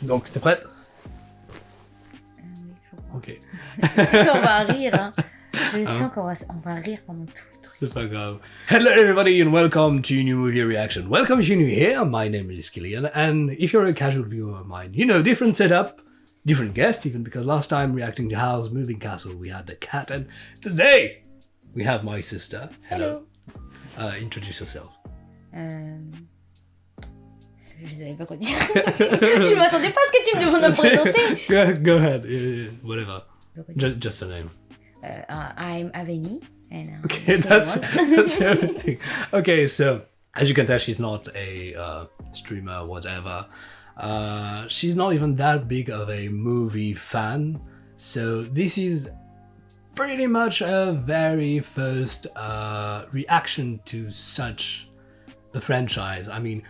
Donc, t'es prête? Oui, je crois. Ok. Tu sais qu'on va rire, hein. Je sens qu'on va rire pendant tout le truc. C'est pas grave. Hello everybody and welcome to New Movie Reaction. Welcome if you're new here, my name is Kilian, and if you're a casual viewer of mine, you know, different setup, different guest even, because last time reacting to House Moving Castle we had the cat, and today we have my sister. Hello. Introduce yourself. Je savais pas quoi dire. Je m'attendais pas à ce que tu me demandes de me présenter. Go ahead, whatever. Just a name. I'm Aveni. And okay, that's everything. Okay, so as you can tell, she's not a streamer, whatever. She's not even that big of a movie fan. So this is pretty much a very first reaction to such a franchise. I mean,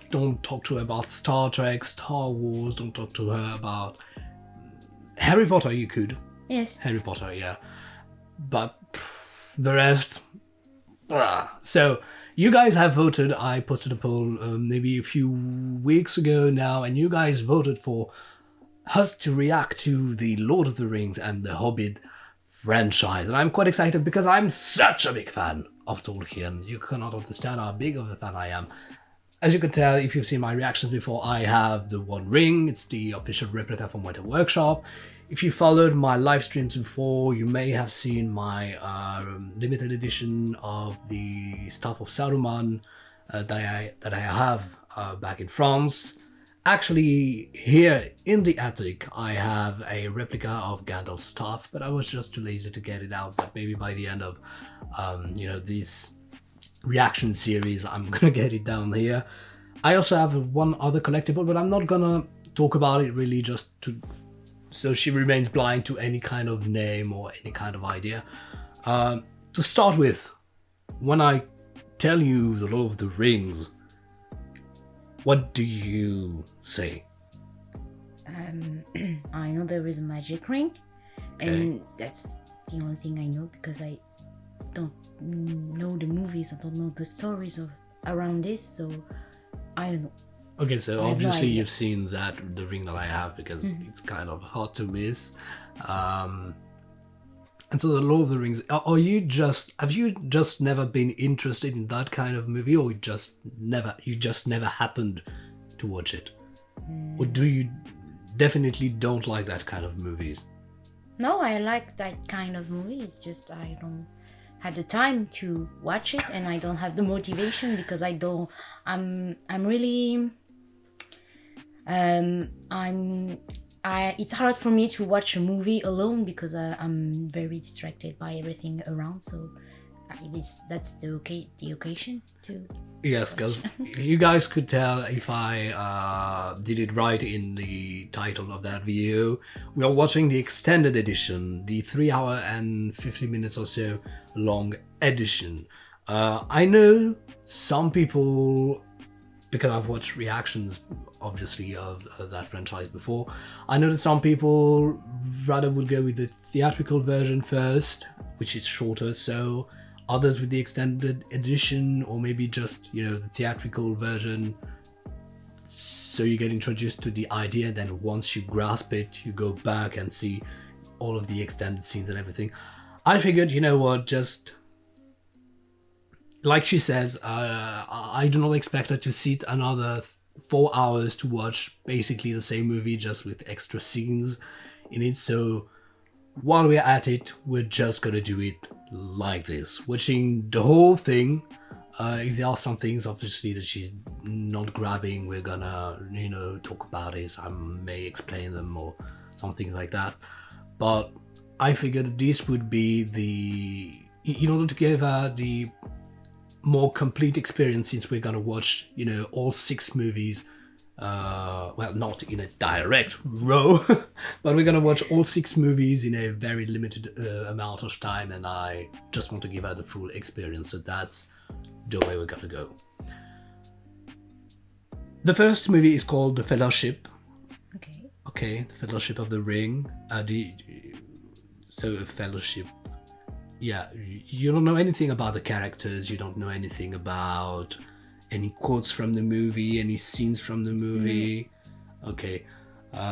don't talk to her about Star Trek, Star Wars, don't talk to her about Harry Potter, you could. Yes. Harry Potter, yeah. But the rest... So, you guys have voted. I posted a poll maybe a few weeks ago now, and you guys voted for us to react to the Lord of the Rings and the Hobbit franchise. And I'm quite excited because I'm such a big fan of Tolkien. You cannot understand how big of a fan I am. As you can tell, if you've seen my reactions before, I have the One Ring. It's the official replica from Winter Workshop. If you followed my live streams before, you may have seen my limited edition of the Staff of Saruman that I have back in France. Actually, here in the attic, I have a replica of Gandalf's staff, but I was just too lazy to get it out. But maybe by the end of, this reaction series, I'm gonna get it down here. I also have one other collectible, but I'm not gonna talk about it really, just so she remains blind to any kind of name or any kind of idea. To start with, when I tell you the Lord of the Rings, what do you say? I know there is a magic ring, and that's the only thing I know because I don't know the movies, I don't know the stories around this, so I don't know. Okay, so obviously no you've seen the ring that I have because it's kind of hard to miss. And so the Lord of the Rings, have you just never been interested in that kind of movie, or you just never happened to watch it? Or do you definitely don't like that kind of movies? No, I like that kind of movie. It's just I don't have the time to watch it, and I don't have the motivation because it's hard for me to watch a movie alone because I'm very distracted by everything around. So that's the occasion to. Yes, because you guys could tell if I did it right in the title of that video. We are watching the extended edition, the 3 hour and 50 minutes or so long edition. I know some people, because I've watched reactions obviously of that franchise before, I know that some people rather would go with the theatrical version first, which is shorter, so others with the extended edition, or maybe just, the theatrical version, so you get introduced to the idea, and then once you grasp it, you go back and see all of the extended scenes and everything. I figured, you know what, just like she says, I do not expect her to sit another 4 hours to watch basically the same movie just with extra scenes in it. So while we're at it, we're just gonna do it like this, watching the whole thing. If there are some things obviously that she's not grabbing, we're gonna talk about it. I may explain them or something like that, but I figured this would be in order to give her the more complete experience, since we're gonna watch all 6 movies, well, not in a direct row, but we're gonna watch all 6 movies in a very limited amount of time, and I just want to give her the full experience, so that's the way we're gonna go. The first movie is called The Fellowship. Okay, The Fellowship of the Ring. So a fellowship, yeah, you don't know anything about the characters, you don't know anything about any quotes from the movie, any scenes from the movie. Okay,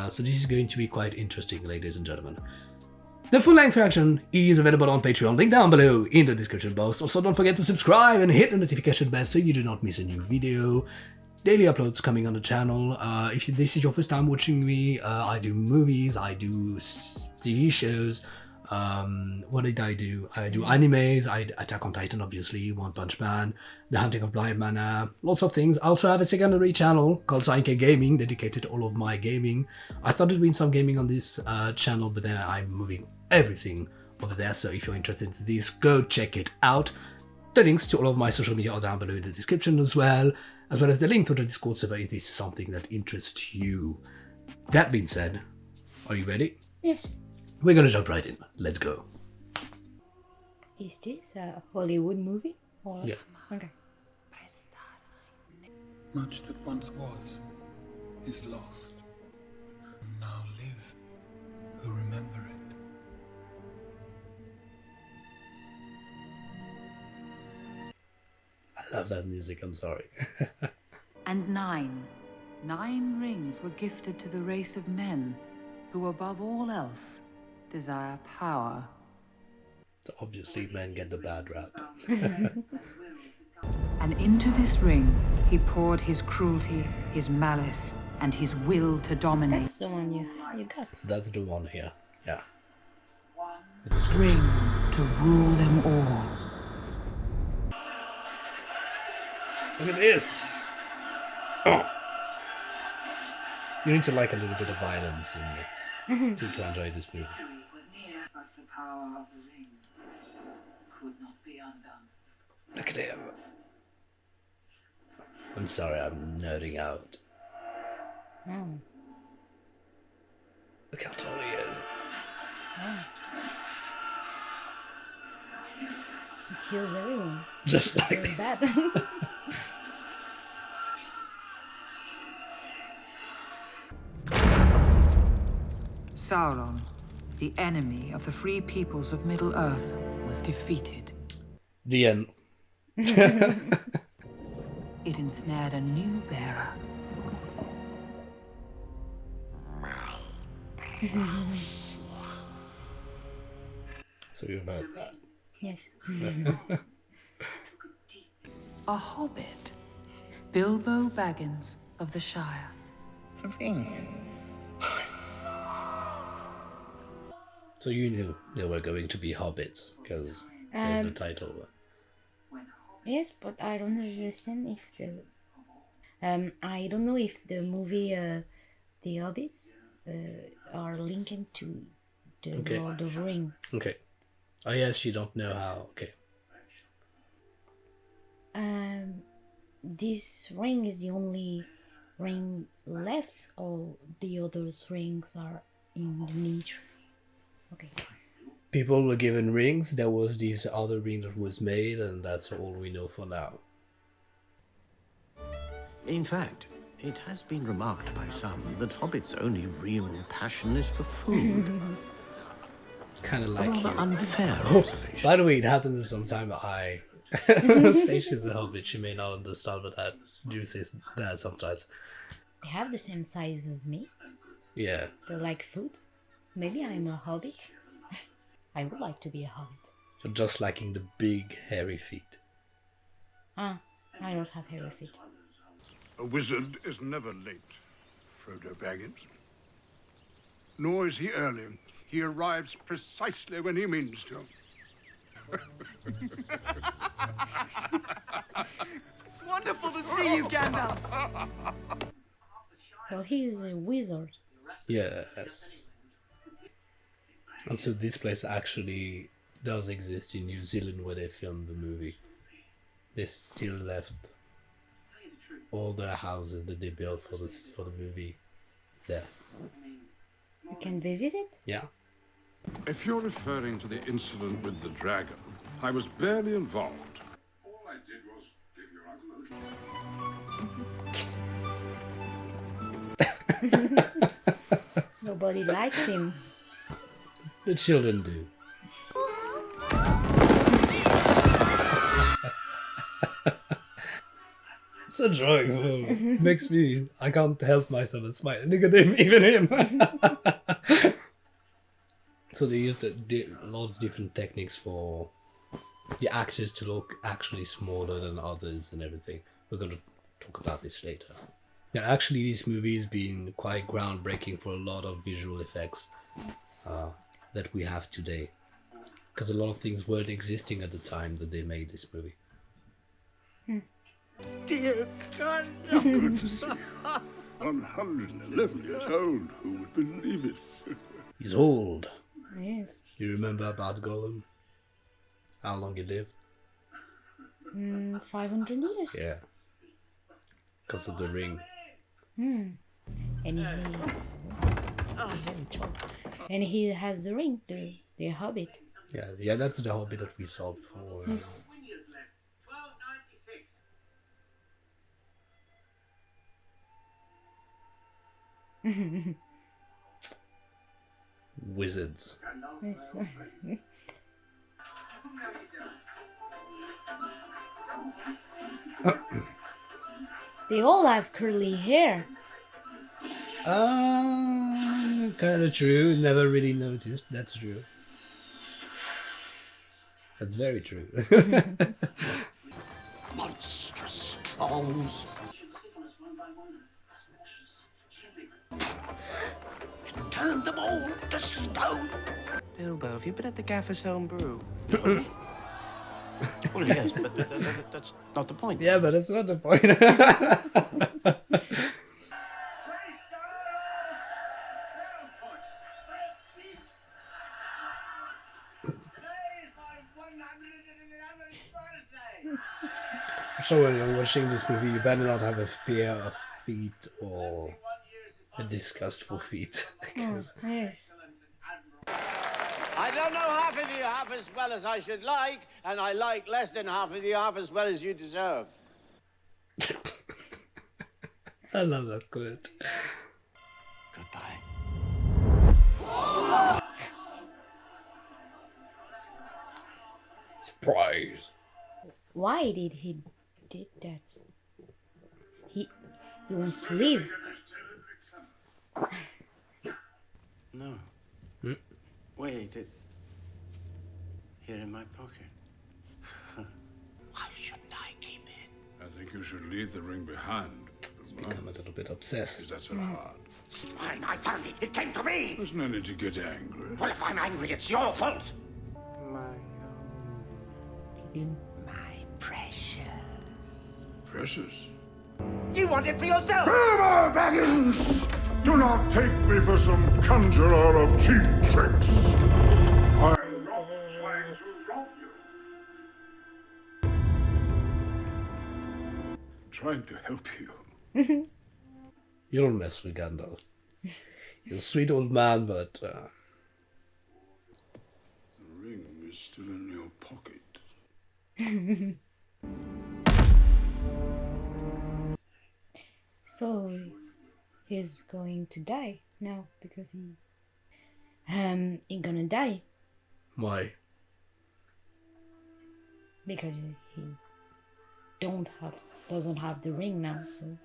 so this is going to be quite interesting, ladies and gentlemen. The full-length reaction is available on Patreon, link down below in the description box. Also, don't forget to subscribe and hit the notification bell so you do not miss a new video. Daily uploads coming on the channel. If this is your first time watching me, I do movies, I do TV shows. What did I do? I do animes, Attack on Titan, obviously, One Punch Man, The Hunting of Blind Manna, lots of things. I also have a secondary channel called Psyche Gaming, dedicated to all of my gaming. I started doing some gaming on this channel, but then I'm moving everything over there, so if you're interested in this, go check it out. The links to all of my social media are down below in the description as well as the link to the Discord server if this is something that interests you. That being said, are you ready? Yes. We're gonna jump right in. Let's go. Is this a Hollywood movie? Or... Yeah. Okay. Much that once was is lost. Now live who remember it. I love that music, I'm sorry. And 9 rings were gifted to the race of men, who above all else desire power. So obviously men get the bad rap. And into this ring he poured his cruelty, his malice, and his will to dominate. That's the one you got. So that's the one here. Yeah. Ring to rule them all. Look at this! Oh. You need to like a little bit of violence in to enjoy this movie. Was near, but the power of the ring could not be undone. Look at him. I'm sorry, I'm nerding out. Oh. Look how tall he is. Oh. He kills everyone. Just like Very this. bad. Sauron, the enemy of the free peoples of Middle-earth, was defeated. The end. It ensnared a new bearer. So you've heard that. Yes. A hobbit. Bilbo Baggins of the Shire. A ring. So you knew there were going to be hobbits because of the title. Yes, but I don't understand if the I don't know if the movie The Hobbits are linked to the Okay. Lord of the Ring. Okay. Oh yes, you don't know how. Okay. This ring is the only ring left, or the other rings are in the nature. Okay. People were given rings. There was this other ring that was made, and that's all we know for now. In fact, it has been remarked by some that Hobbit's only real passion is for food. Kind of A like rather you. unfair Oh, observation. by the way, it happens sometimes. I say she's a hobbit. She may not understand, but I do say that sometimes. They have the same size as me. Yeah. They like food. Maybe I'm a hobbit. I would like to be a hobbit. You're just liking the big, hairy feet. Ah, I don't have hairy feet. A wizard is never late, Frodo Baggins. Nor is he early. He arrives precisely when he means to. It's wonderful to see you, Gandalf. So he is a wizard. Yes. And so this place actually does exist in New Zealand where they filmed the movie. They still left all the houses that they built for the movie there. You can visit it? Yeah. If you're referring to the incident with the dragon, I was barely involved. All I did was give your uncle a Nobody likes him. The children do. It's a drawing. Makes me. I can't help myself and smile. Look at him, even him. So they used a lot of different techniques for the actors to look actually smaller than others and everything. We're going to talk about this later. Now, actually, this movie has been quite groundbreaking for a lot of visual effects that we have today. Because a lot of things weren't existing at the time that they made this movie. Dear God, Good to see you. 111 years old. Who would believe it? He's old. Yes. You remember about Gollum? How long he lived? 500 years. Yeah. Because of the ring. And he is very tall. And he has the ring, the Hobbit. Yeah, that's the Hobbit that we saw before. Yes. Wizards. Yes. They all have curly hair. Kind of true. Never really noticed. That's true. That's very true. monstrous trolls. It turned them all to stone. Bilbo, have you been at the Gaffer's home brew? Well, yes, but that's not the point. Yeah, but that's not the point. So when you're watching this movie, you better not have a fear of feet or a disgust for feet. Because Yes. I don't know half of you half as well as I should like, and I like less than half of you half as well as you deserve. I love that quote. Goodbye. Surprise. Why did he did that? He wants to leave. No. Wait, it's here in my pocket. Why shouldn't I keep it? I think you should leave the ring behind. Become a little bit Is obsessed. that so hard? It's mine. I found it. It came to me. There's no need to get angry. Well, if I'm angry, it's your fault. My Precious. Precious. You want it for yourself. Bilbo Baggins! Do not take me for some conjurer of cheap tricks. I'm not trying to rob you. I'm trying to help you. You don't mess with Gandalf. He's a sweet old man, but The ring is still in your pocket. So he's going to die now because he gonna die why? because he doesn't have the ring now. So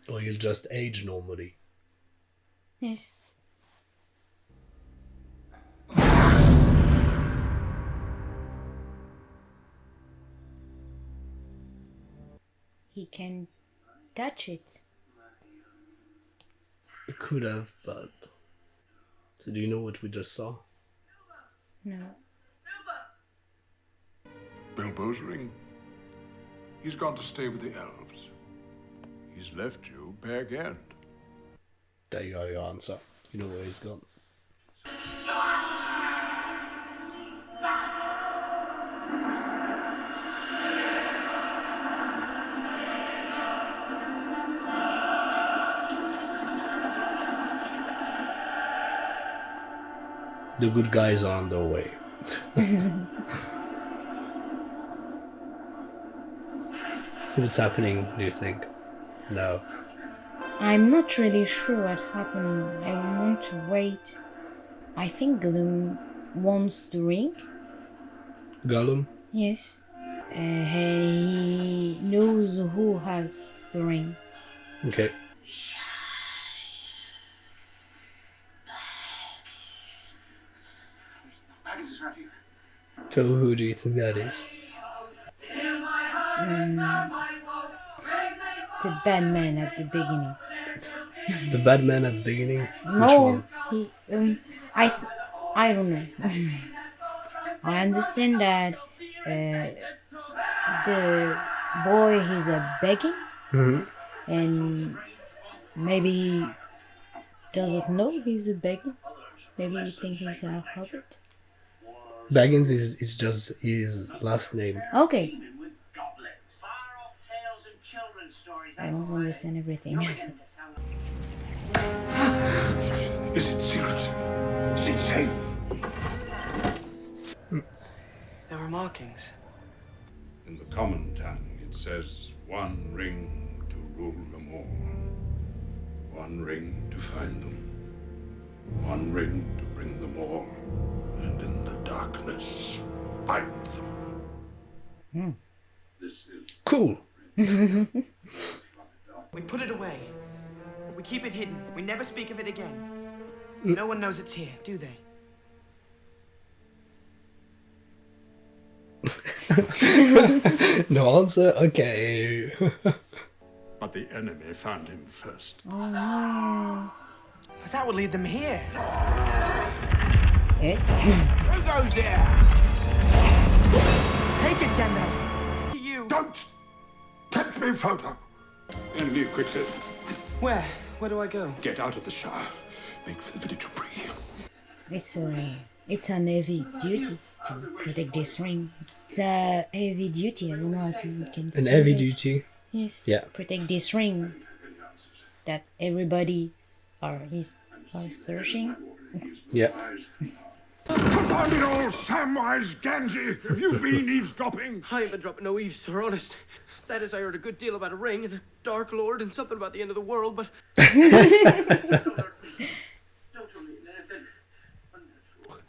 Or you'll just age normally. yes. He can touch it. It could have, but... So do you know what we just saw? No. Bilbo's ring. He's gone to stay with the elves. He's left you bare-handed. There you are, your answer. You know where he's gone. The good guys are on their way. So what's happening, do you think? No. I'm not really sure what happened. I want to wait. I think Gloom wants the ring. Gollum? Yes. And he knows who has the ring. Okay. So who do you think that is? The bad man at the beginning. The bad man at the beginning? Which No, one? he. I don't know. I understand that the boy is a begging, and maybe he doesn't know he's a begging. Maybe he thinks he's a hobbit. Baggins is just his last name. Okay. I don't understand everything. Is it secret? Is it safe? There were markings. In the common tongue, it says, one ring to rule them all. One ring to find them. One ring to bring them all. And in the darkness, find them. This is Cool. We put it away. We keep it hidden. We never speak of it again. No one knows it's here, do they? No answer? Okay. But the enemy found him first. But that would lead them here. Yes. Who goes there? Take it, Gandalf. You. Don't tempt me, Frodo. And leave quickly. Where? Where do I go? Get out of the Shire. Make for the village of Bree. It's an heavy duty to protect this ring. It's a heavy duty. I don't know if you can. An say heavy it. duty. Yes. Yeah. Protect this ring that everybody are searching. Yeah. Confound it all, Samwise Gamgee! Have you been eavesdropping? I ain't been dropping no eaves, sir, honest. That is, I heard a good deal about a ring and a Dark Lord and something about the end of the world, but... Don't read anything unnatural.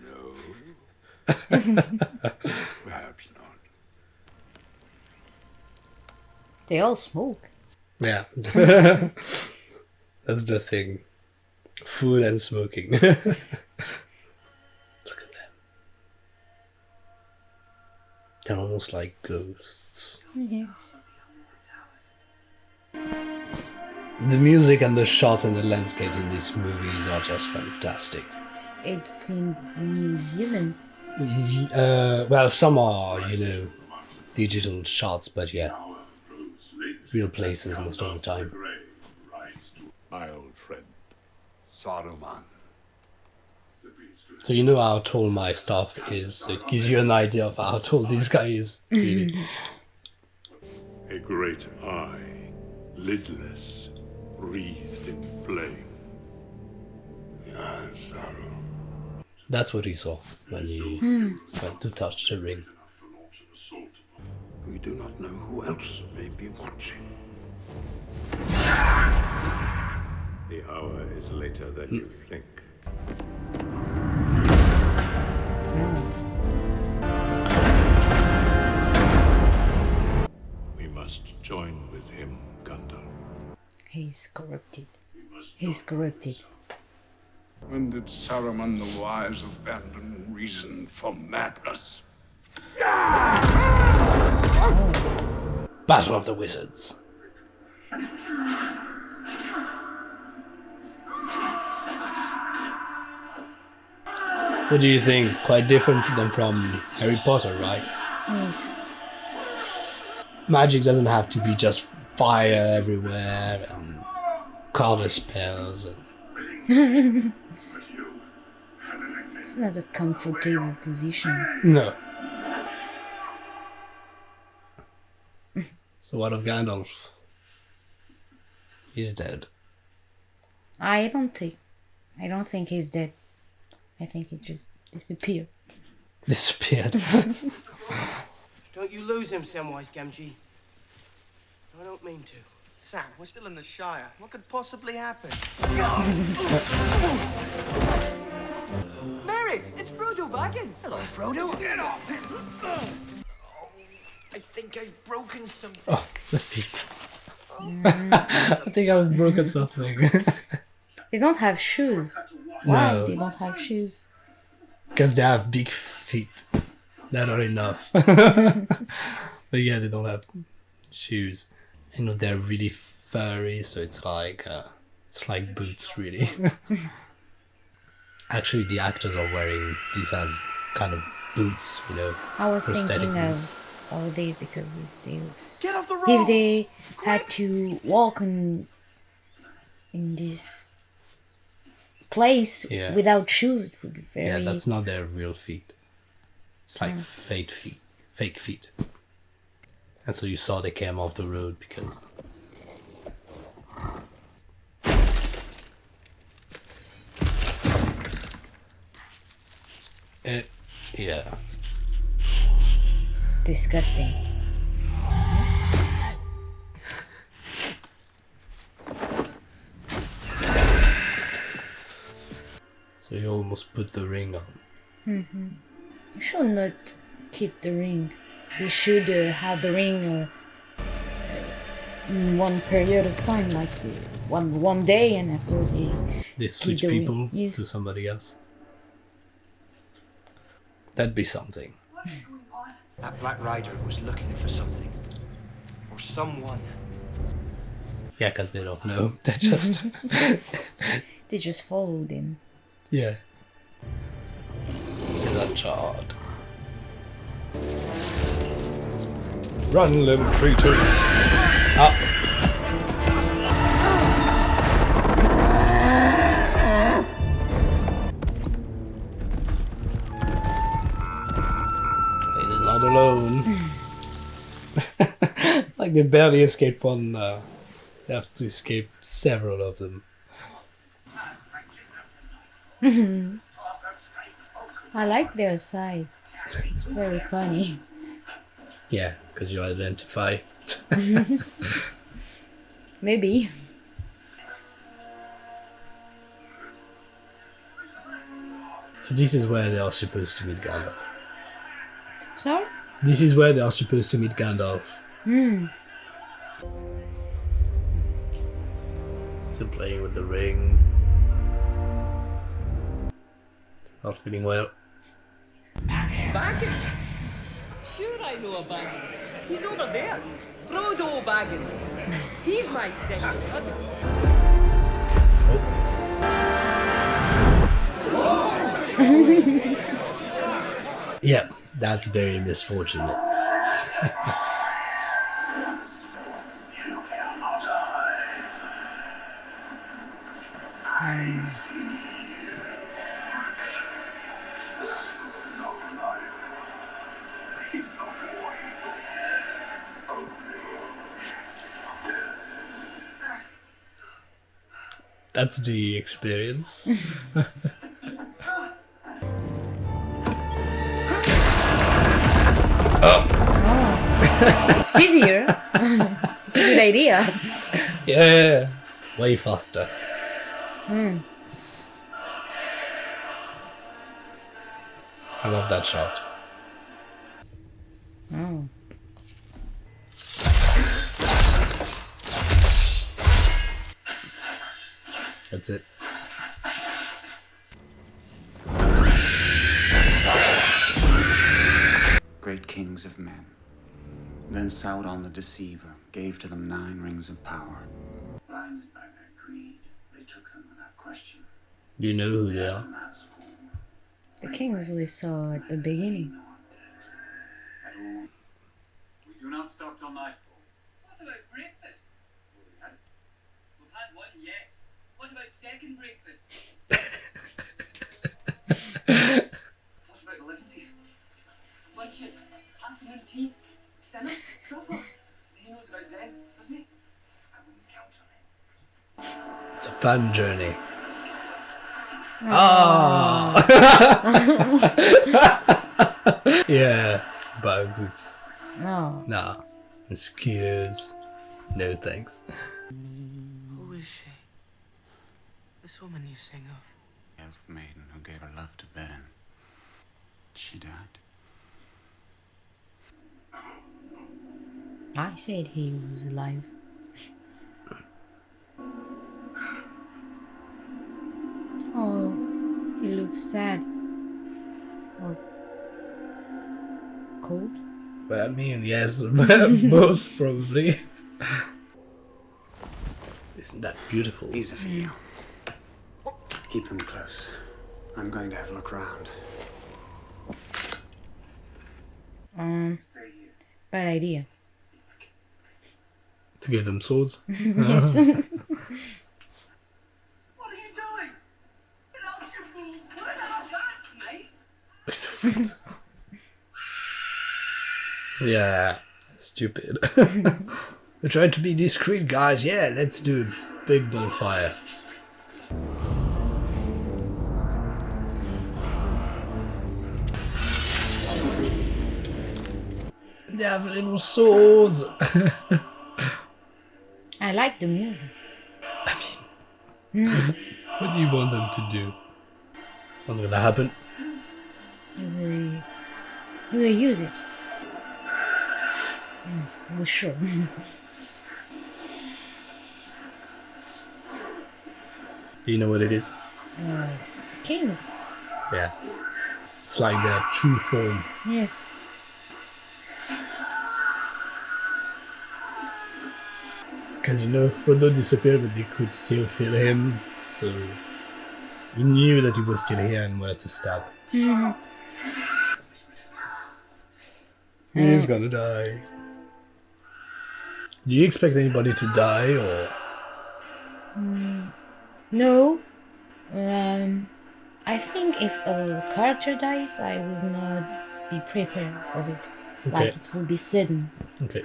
No. Perhaps not. They all smoke. Yeah. That's the thing. Food and smoking. Look at them. They're almost like ghosts. Yes. The music and the shots and the landscapes in these movies are just fantastic. It's in New Zealand. Well, some are, digital shots, but yeah, real places most of the time. My old friend, Saruman. So you know how tall my staff is, so it gives you an idea of how tall this guy is. Really. A great eye, lidless, wreathed in flame. Yes, Saru. That's what he saw when he went to touch the ring. We do not know who else may be watching. The hour is later than you think. We must join with him, Gandalf. He's corrupted. He's corrupted. When did Saruman the Wise abandon reason for madness? Battle of the Wizards. What do you think? Quite different than from Harry Potter, right? Yes. Magic doesn't have to be just fire everywhere and color spells. And... It's not a comfortable position. No. So what of Gandalf? He's dead. I don't think he's dead. I think he just disappeared. Disappeared. Don't you lose him, Samwise Gamgee. No, I don't mean to. Sam, we're still in the Shire. What could possibly happen? Mary, it's It's Frodo Baggins. Hello, Frodo. Get off him. Oh, I think I've broken something. Oh, the feet. I think I've broken something. They don't have shoes. Why No. they don't have shoes? Because they have big feet. They're not enough. But yeah, they don't have shoes. You know, they're really furry, so it's like boots, really. Actually, the actors are wearing these as kind of boots, you know. I was prosthetic thinking boots. of all this because Get off the road. if they had to walk in this place Yeah. without shoes, it would be very. Yeah, that's not their real feet. It's like fake feet. And so you saw they came off the road because... yeah. disgusting. So you almost put the ring on. You should not keep the ring. They should have the ring in one period of time, like one day, and after They switch the ring. people Yes. to somebody else. That'd be something. That Black Rider was looking for something. Or someone. Yeah, because they don't know. They just... they just followed him. yeah. Look at that chart. Run, little creatures. Up. He's not alone. Like they barely escaped one. They have to escape several of them. I like their size. It's very funny. Yeah, because you identify. Maybe. So this is where they are supposed to meet Gandalf. Sorry? This is where they are supposed to meet Gandalf. Still playing with the ring. Not feeling well. Baggins? Sure I know a Baggins. He's over there. Frodo Baggins. He's my second cousin. Yeah, that's very misfortunate. That's the experience. It's easier. It's a good idea. Yeah, way faster. I love that shot. Oh. That's it. Great kings of men. Then Sauron the Deceiver gave to them 9 rings of power. Blinded by their greed, they took them without question. You know who they are. The kings we saw at the beginning. We do not stop till nightfall. What about breakfast? We've had one, yes. What about second breakfast? What about eleventies? Lunch, afternoon tea, dinner, supper? He knows about them, doesn't he? I wouldn't count on him. It's a fun journey. Yeah, bugs. Oh. Nah, mosquitoes. No thanks. Who is she? This woman you sing of. Elf maiden who gave her love to Beren. she died. I said he was alive. Oh, he looks sad. Or cold? But I mean, yes, both probably. Isn't that beautiful? Easy for you. Keep them close. I'm going to have a look round. Bad idea. To give them swords? Yes. What are you doing? Get out, you fools! Put it out! That's nice! Yeah, stupid. We're trying to be discreet, guys. Yeah, let's do a big bonfire. They have little swords. I like the music. What do you want them to do? What's gonna happen? He will use it. Well, sure. Do you know what it is? Kings. Yeah. It's like their true form. Yes. Because, you know, Frodo disappeared, but they could still feel him. So he knew that he was still here and where to stab. He's gonna die. Do you expect anybody to die, or? No. I think if a character dies, I will not be prepared of it. Okay. Like it will be sudden. Okay.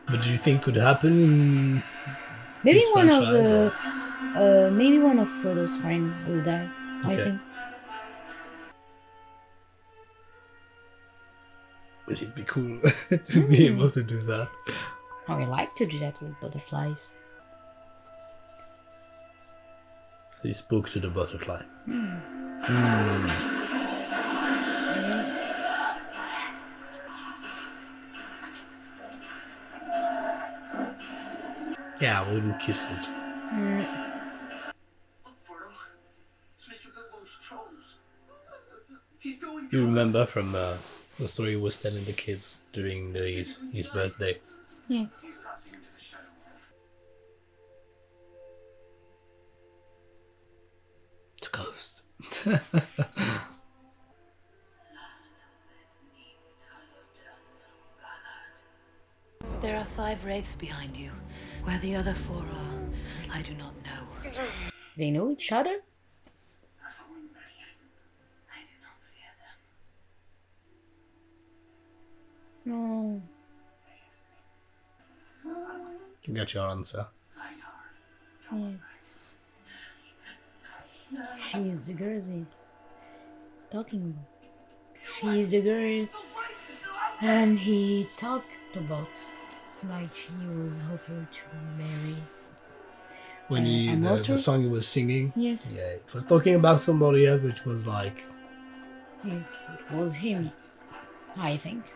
But do you think could happen in Maybe this one of franchise, maybe one of Frodo's friends will die. I Okay. think. Would it be cool to be able to do that? I would like to do that with butterflies. So he spoke to the butterfly. Yeah, I wouldn't kiss it. Look, Frodo. It's Mr. Goodwin's trolls. He's doing You remember from the story he was telling the kids during his birthday? Yes. It's a ghost. There are 5 wraiths behind you. Where the other 4 are, I do not know. They know each other? I do not fear them. No. You got your answer. Yeah. She is the girl he's talking about. She is the girl and he talked about, like she was offered to marry. When he an the altar? song he was singing. Yes. Yeah, it was talking about somebody else, which was like, Yes, it was him, I think.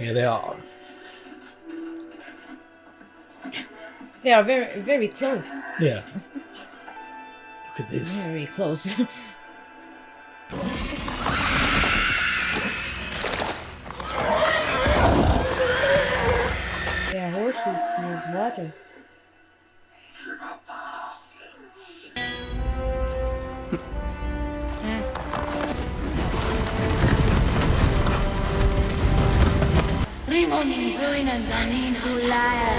here they are. They are very, very close. Yeah. Look at this. Very close. Their horses fuse water. Rimonin ruin and danin hulaya.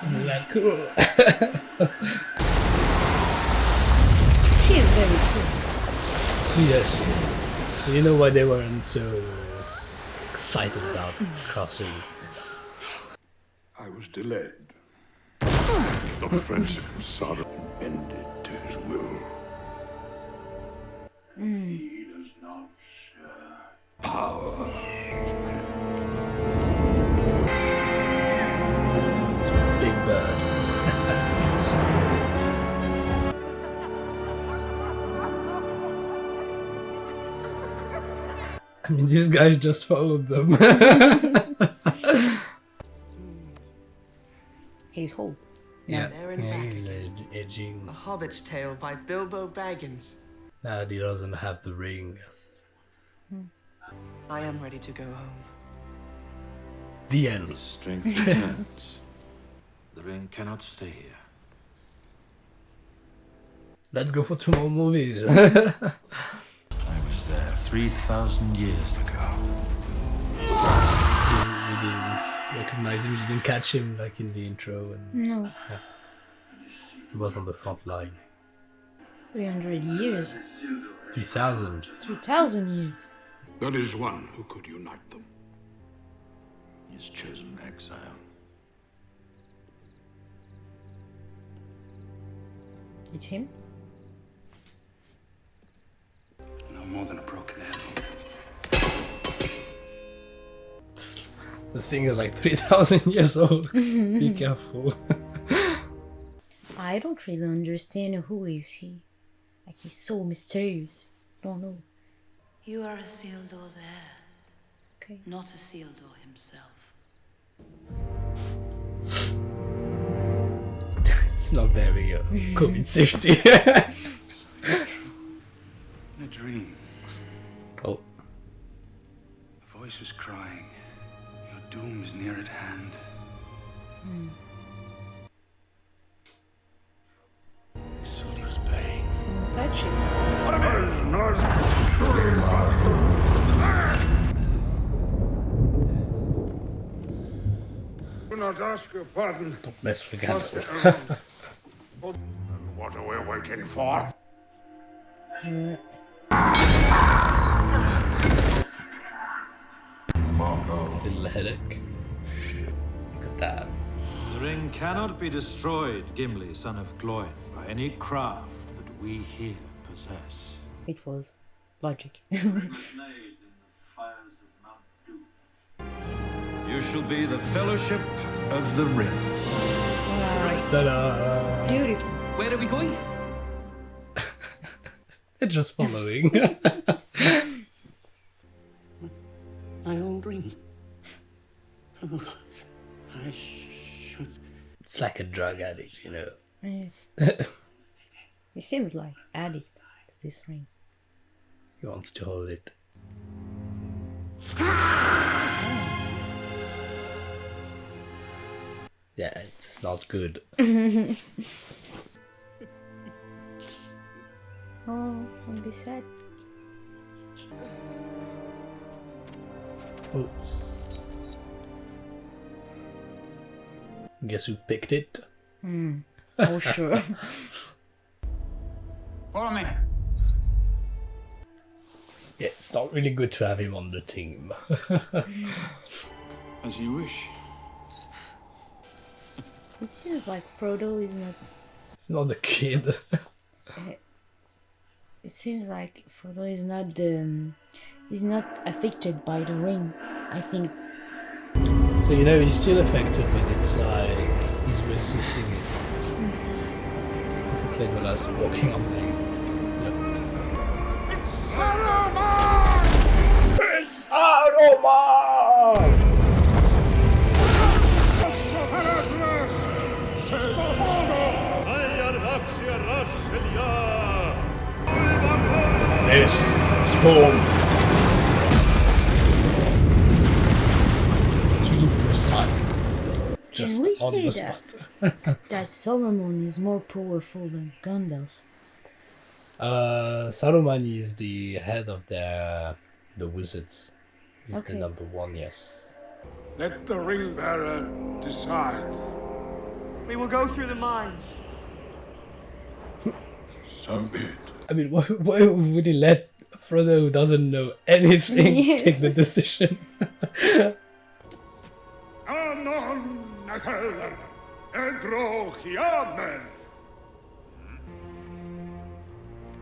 Isn't that cool? She is very cool. Yes. So you know why they weren't so excited about crossing. I was delayed. The friendship of Sauron bended to his will. He does not share power. I mean, these guys just followed them. He's whole. Yeah, There and yeah, back. he's edging. A Hobbit's Tale by Bilbo Baggins. Now he doesn't have the ring. I am ready to go home. The end. Strength returns. The ring cannot stay here. Let's go for 2 more movies. I was there 3,000 years ago. You didn't recognize him, you didn't catch him like in the intro. And, No. yeah. He was on the front line. 300 years. 3,000. 3,000 years. There is one who could unite them. He has chosen exile. It's him? No more than a broken handle. The thing is like 3,000 years old. Be careful. I don't really understand who is he. Like, he's so mysterious. Don't know. You are a Isildur's heir. Okay. Not a Isildur himself. It's not very COVID safety. In a dream, Oh, a voice was crying, "Your doom is near at hand." Isildur's pain. Don't touch it. Do not ask your pardon. don't mess with Gandalf. What are we waiting for? Little headache. Look at that. The ring cannot be destroyed, Gimli, son of Gloin, by any craft that we here possess. It was logic. You shall be the Fellowship of the Ring. Right. Ta-da! Beautiful. Where are we going? They're just following. My old ring. Oh, I should. It's like a drug addict, you know. Yes. He seems like addict to this ring. He wants to hold it. Yeah, it's not good. Oh, don't be sad. Oops. Guess who picked it? Oh, sure. Follow me. Yeah, it's not really good to have him on the team. As you wish. It seems like Frodo is not. It's not a kid. It seems like Frodo is not he's not affected by the ring. I think. So you know he's still affected, but it's like he's resisting it. Look at Legolas walking on the snow. It's Saruman! It's Saruman! This storm. It's really precise. Just Can we on say the that spot. that Saruman is more powerful than Gandalf? Saruman is the head of the wizards. He's Okay. the number one, yes. Let the ring bearer decide. We will go through the mines. So be it. I mean, why would he let Frodo, who doesn't know anything, Yes. take the decision? Anon Nahel Edro Hiamen.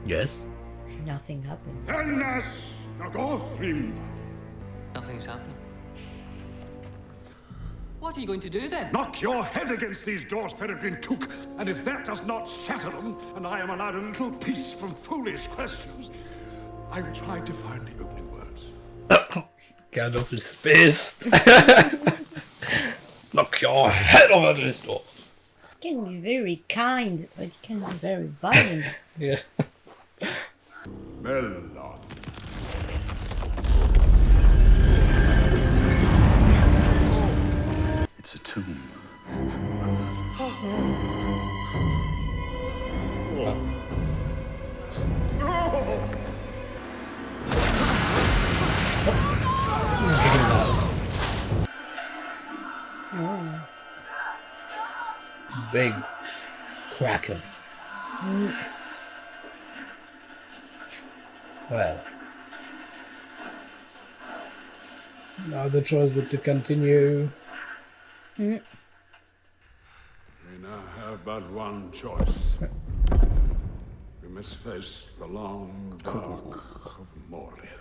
Yes. Nothing happened. Thanas Nagothrim. Nothing's happening. What are you going to do then? Knock your head against these doors, Peregrine Took, and if that does not shatter them, and I am allowed a little peace from foolish questions, I will try to find the opening words. Gandalf is pissed. Knock your head over this door. It can be very kind, but it can be very violent. Yeah. Melon. It's a tomb. Oh. Big kraken. Well, now the choice would to continue. We now have but one choice. We must face the long dark of Moria.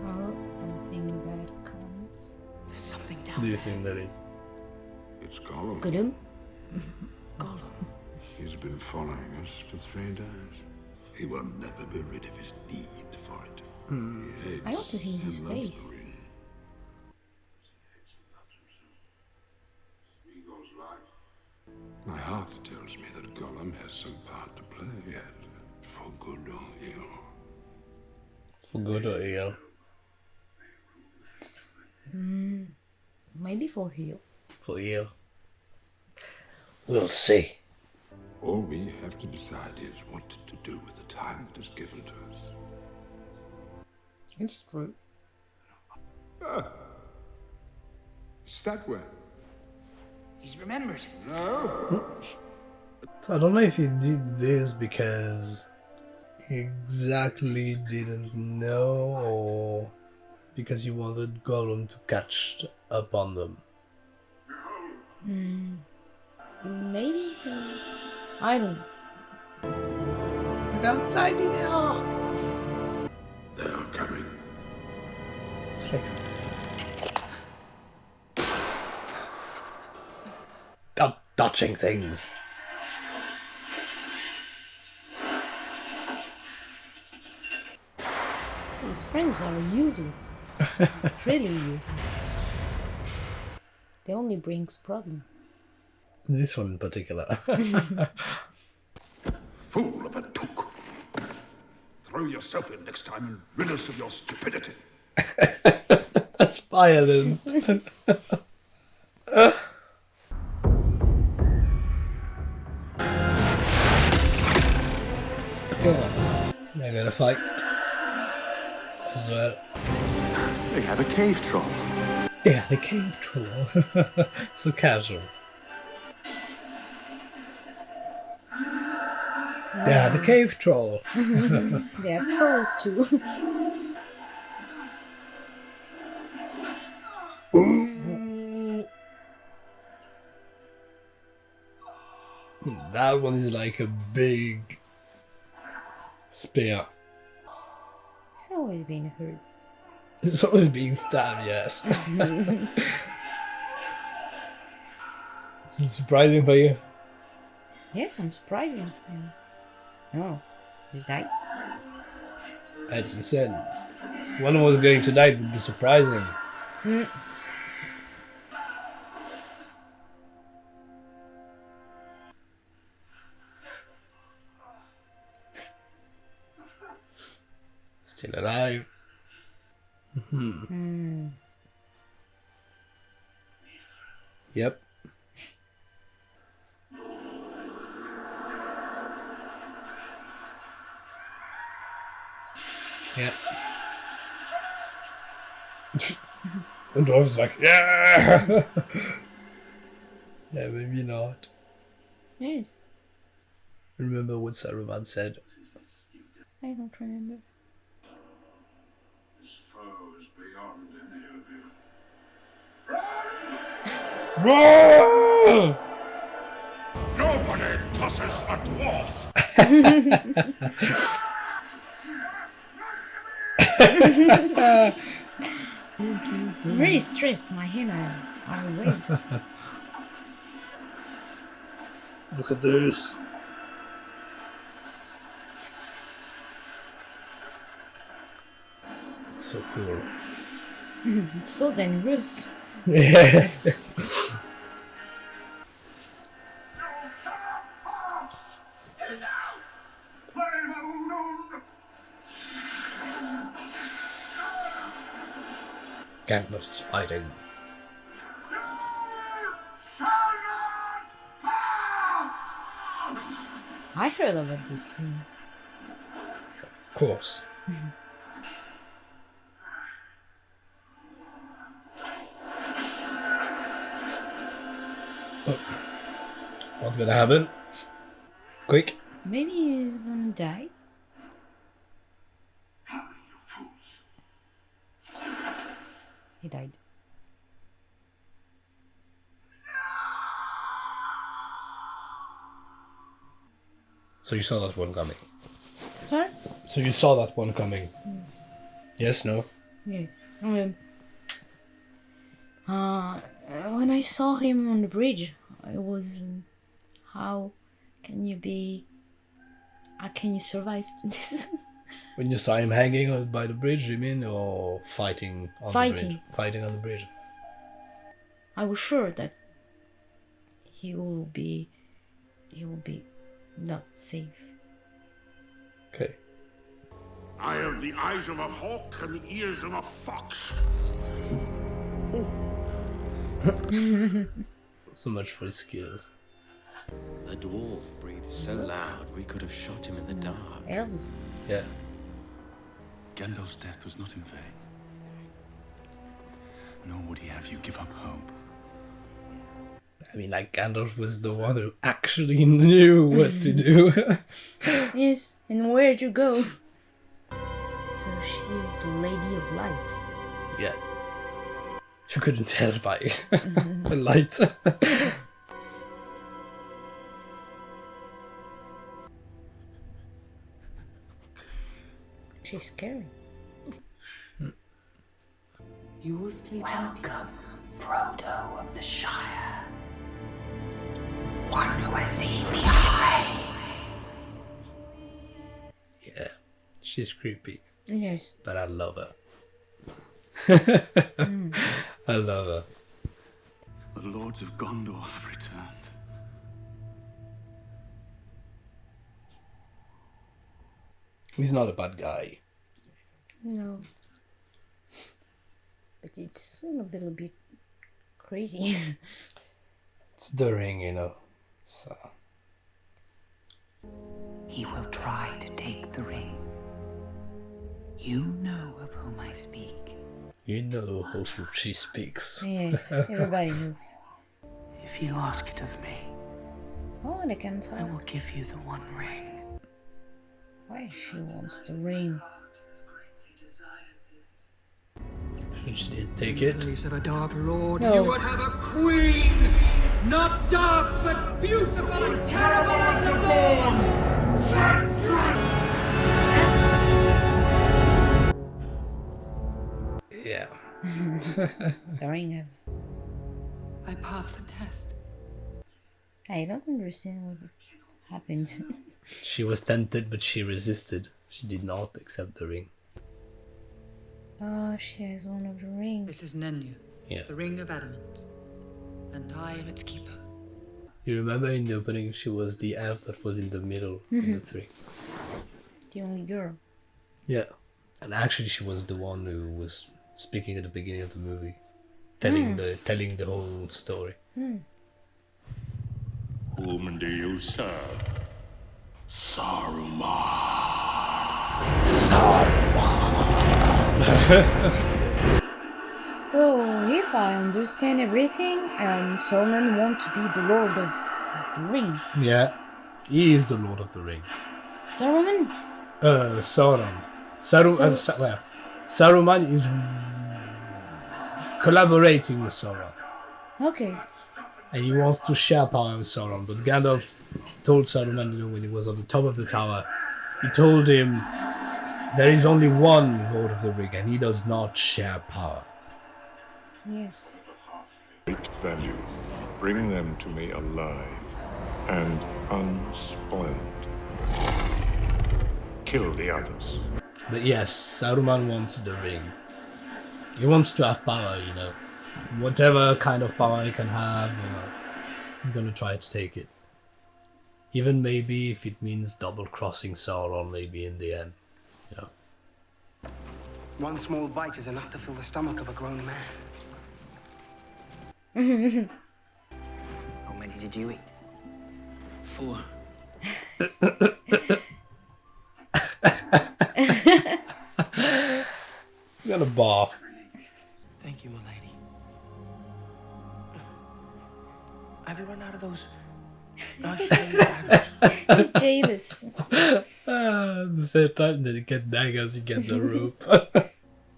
Well, something bad comes. There's something What down do you there. think that is? It's Gollum. Gollum? Gollum. He's been following us for 3 days. He will never be rid of his need for it. He hates I want to see his and loves face. the ring. My heart tells me that Gollum has some part to play yet, for good or ill. For good or ill? Maybe for heal. For ill. We'll see. All we have to decide is what to do with the time that is given to us. It's true. Is that where? He's remembered. No! So I don't know if he did this because he exactly didn't know or because he wanted Gollum to catch up on them. Maybe. I don't know. Look how tiny they are! They are coming. Stop touching things. His friends are useless. Really useless. They only brings problem. This one in particular. Fool of a took! Throw yourself in next time and rid us of your stupidity. That's violent. They're gonna fight as well. They have a cave troll. Yeah, the cave troll. So casual. Yeah, the cave troll. They have trolls too. That one is like a big spear. It's always been hurt. It's always being stabbed, yes. Is it surprising for you? Yes, I'm surprising. No, he's died. As you said, if one was going to die, it would be surprising. Still alive. Yep. Yeah. And Dwarf's like, yeah! Yeah, maybe not. Yes. Remember what Saruman said? I don't remember. This foe is beyond any of you. Roar! Nobody tosses a dwarf! I'm really stressed. My hand are away. Look at this. So cool. It's so dangerous. Yeah. Gandalf's fighting. I heard about this scene. Of course. Oh. What's gonna happen? Quick. Maybe he's gonna die. He died. So you saw that one coming. Huh? So you saw that one coming. Yes, no? Yeah. When I saw him on the bridge, I was, how can you survive this? When you saw him hanging by the bridge, you mean, or fighting on the bridge? Fighting on the bridge. I was sure that he will be not safe. Okay. I have the eyes of a hawk and the ears of a fox. So much for his skills. The dwarf breathed so loud we could have shot him in the dark. Elves. Yeah. Gandalf's death was not in vain. Nor would he have you give up hope. I mean, like, Gandalf was the one who actually knew what to do. Yes, and where to go. So she's the Lady of Light. Yeah. You couldn't tell by the light. She's scary. You will sleep. Welcome, Frodo of the Shire. One who has seen the eye. Yeah. She's creepy. Yes. But I love her. I love her. The Lords of Gondor have returned. He's not a bad guy. No. But it's a little bit crazy. It's the ring, you know. It's, He will try to take the ring. You know of whom I speak. You know who she speaks. Yes, everybody knows. If you ask it of me, Oh, and I can tell. I will give you the one ring. Why she wants the ring? Should she take it? Release of a Dark Lord, No. you would have a queen! Not dark, but beautiful and terrible as the dawn! Yeah. The ring of... I passed the test. I don't understand what happened. She was tempted, but she resisted. She did not accept the ring. Oh, she has one of the rings. This is Nennu, Yeah. the ring of adamant, and I am its keeper. You remember in the opening, she was the elf that was in the middle of the three. The only girl. Yeah. And actually, she was the one who was speaking at the beginning of the movie, telling the whole story. Whom do you serve? Saruman. So, if I understand everything, Sauron wants to be the Lord of the Ring. Yeah. He is the Lord of the Ring. Sauron? Sauron. Saruman is collaborating with Sauron. Okay. And he wants to share power with Sauron. But Gandalf told Saruman, you know, when he was on the top of the tower, he told him there is only one Lord of the Ring and he does not share power. Yes. Great value. Bring them to me alive and unspoiled. Kill the others. But yes, Saruman wants the ring. He wants to have power, you know. Whatever kind of power he can have, you know, he's gonna try to take it. Even maybe if it means double-crossing Sauron, maybe in the end, you know. One small bite is enough to fill the stomach of a grown man. How many did you eat? 4. He's got a bath. Thank you, my lady. Have you run out of those nice daggers? He's jealous. The same time that he gets daggers, he gets a rope.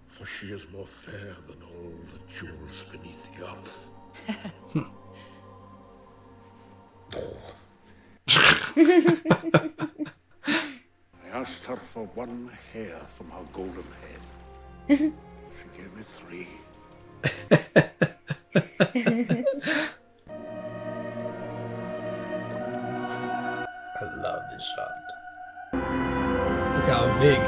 For she is more fair than all the jewels beneath the earth. I asked her for one hair from her golden head. She gave me 3. I love this shot. Look how big.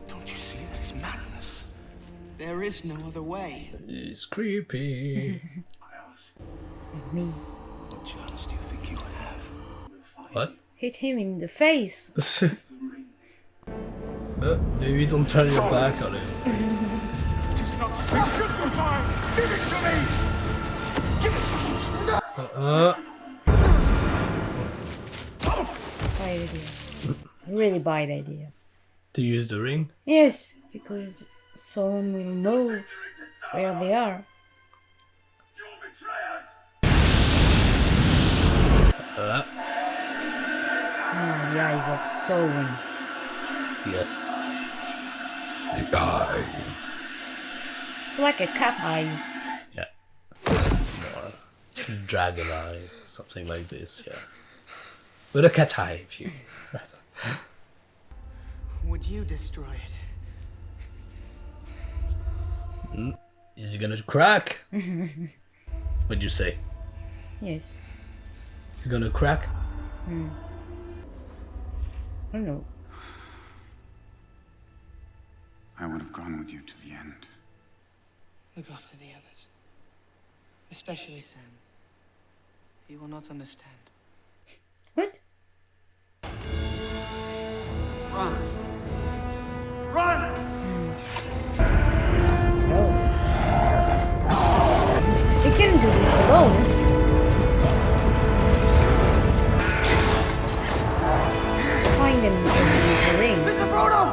Don't you see that is madness? There is no other way. It's creepy. Me. What chance do you think you have? What? Hit him in the face. Maybe don't turn your back on him. Give it to me! Bad idea. Really bad idea. To use the ring? Yes, because someone will know where they are. Oh, the eyes of Sauron. Yes. The eye. It's like a cat eyes. Yeah. It's more dragon eye, something like this, yeah. With a cat eye, if you rather. Would you destroy it? Is he gonna crack? What'd you say? Yes. He's gonna crack? I don't know. I would have gone with you to the end. Look after the others. Especially Sam. He will not understand. What? Run! Run! No. He couldn't do this alone. Find him in the ring. Mr. Frodo!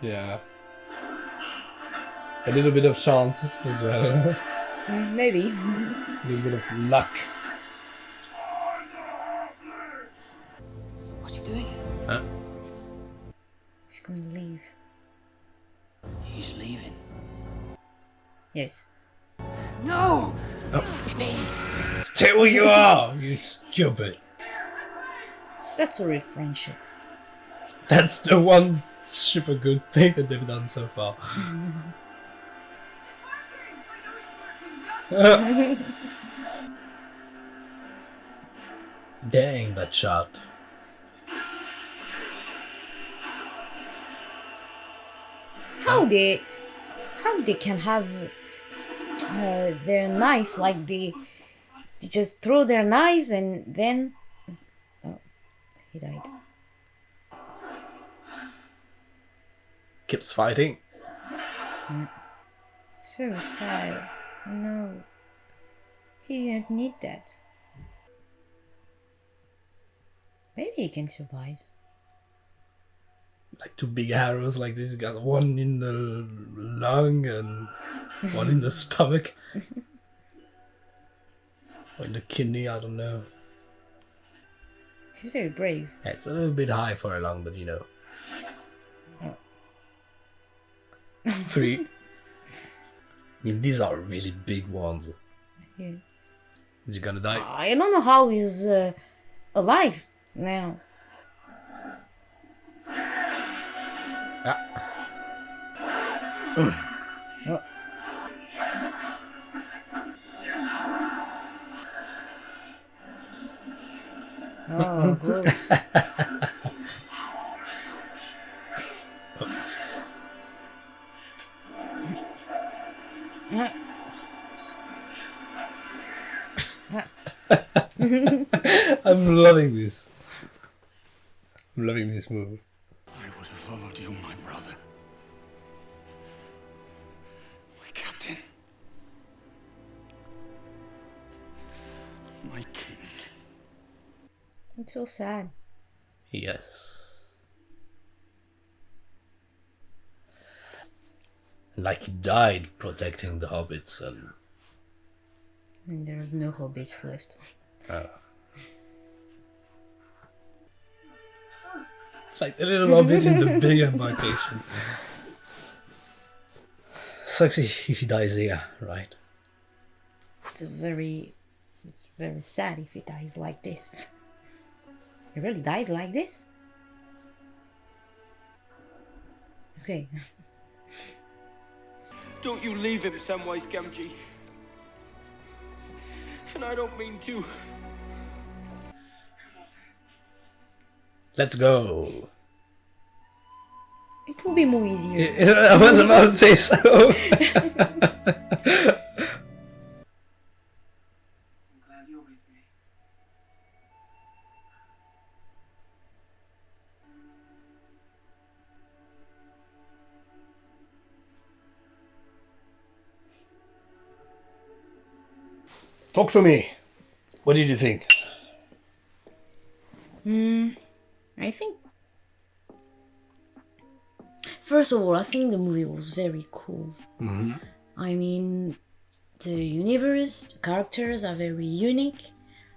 Yeah. A little bit of chance as well. Maybe. A little bit of luck. What's he doing? Huh? He's gonna leave. He's leaving. Yes. No! Oh. Stay where you are, you stupid. That's a real friendship. That's the one super good thing that they've done so far. Dang, that shot. How they can have their knife, like they just throw their knives and then oh, he died. Keeps fighting. So sad. No, he didn't need that. Maybe he can survive. Like 2 big arrows like this. He got one in the lung and one in the stomach. Or in the kidney, I don't know. She's very brave. Yeah, it's a little bit high for a lung, but you know. 3. I mean, these are really big ones. Yeah. Is he gonna die? I don't know how he's alive now. Oh. Oh, gross. I'm loving this. I'm loving this movie. I would have followed you, my brother. My captain. My king. It's so sad. Yes. Like he died protecting the hobbits and there's no hobbits left. It's like the little hobbit in the big embarkation. Sucks if he dies here, right? It's very sad if he dies like this. He really dies like this? Okay. Don't you leave him, Samwise Gamgee. And I don't mean to. Let's go. It will be more easier. I was about to say so. I'm glad you're with me. Talk to me. What did you think? I think... First of all, I think the movie was very cool. Mm-hmm. I mean, the universe, the characters are very unique.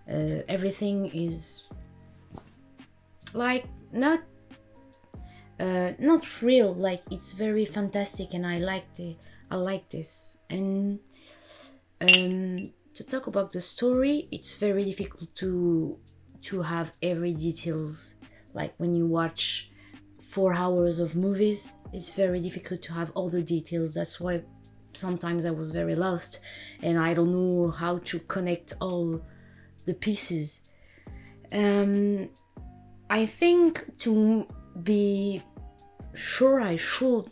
Everything is like not real. Like it's very fantastic, and I like this. And to talk about the story, it's very difficult to have every details. Like when you watch 4 hours of movies, it's very difficult to have all the details. That's why sometimes I was very lost and I don't know how to connect all the pieces. I think to be sure I should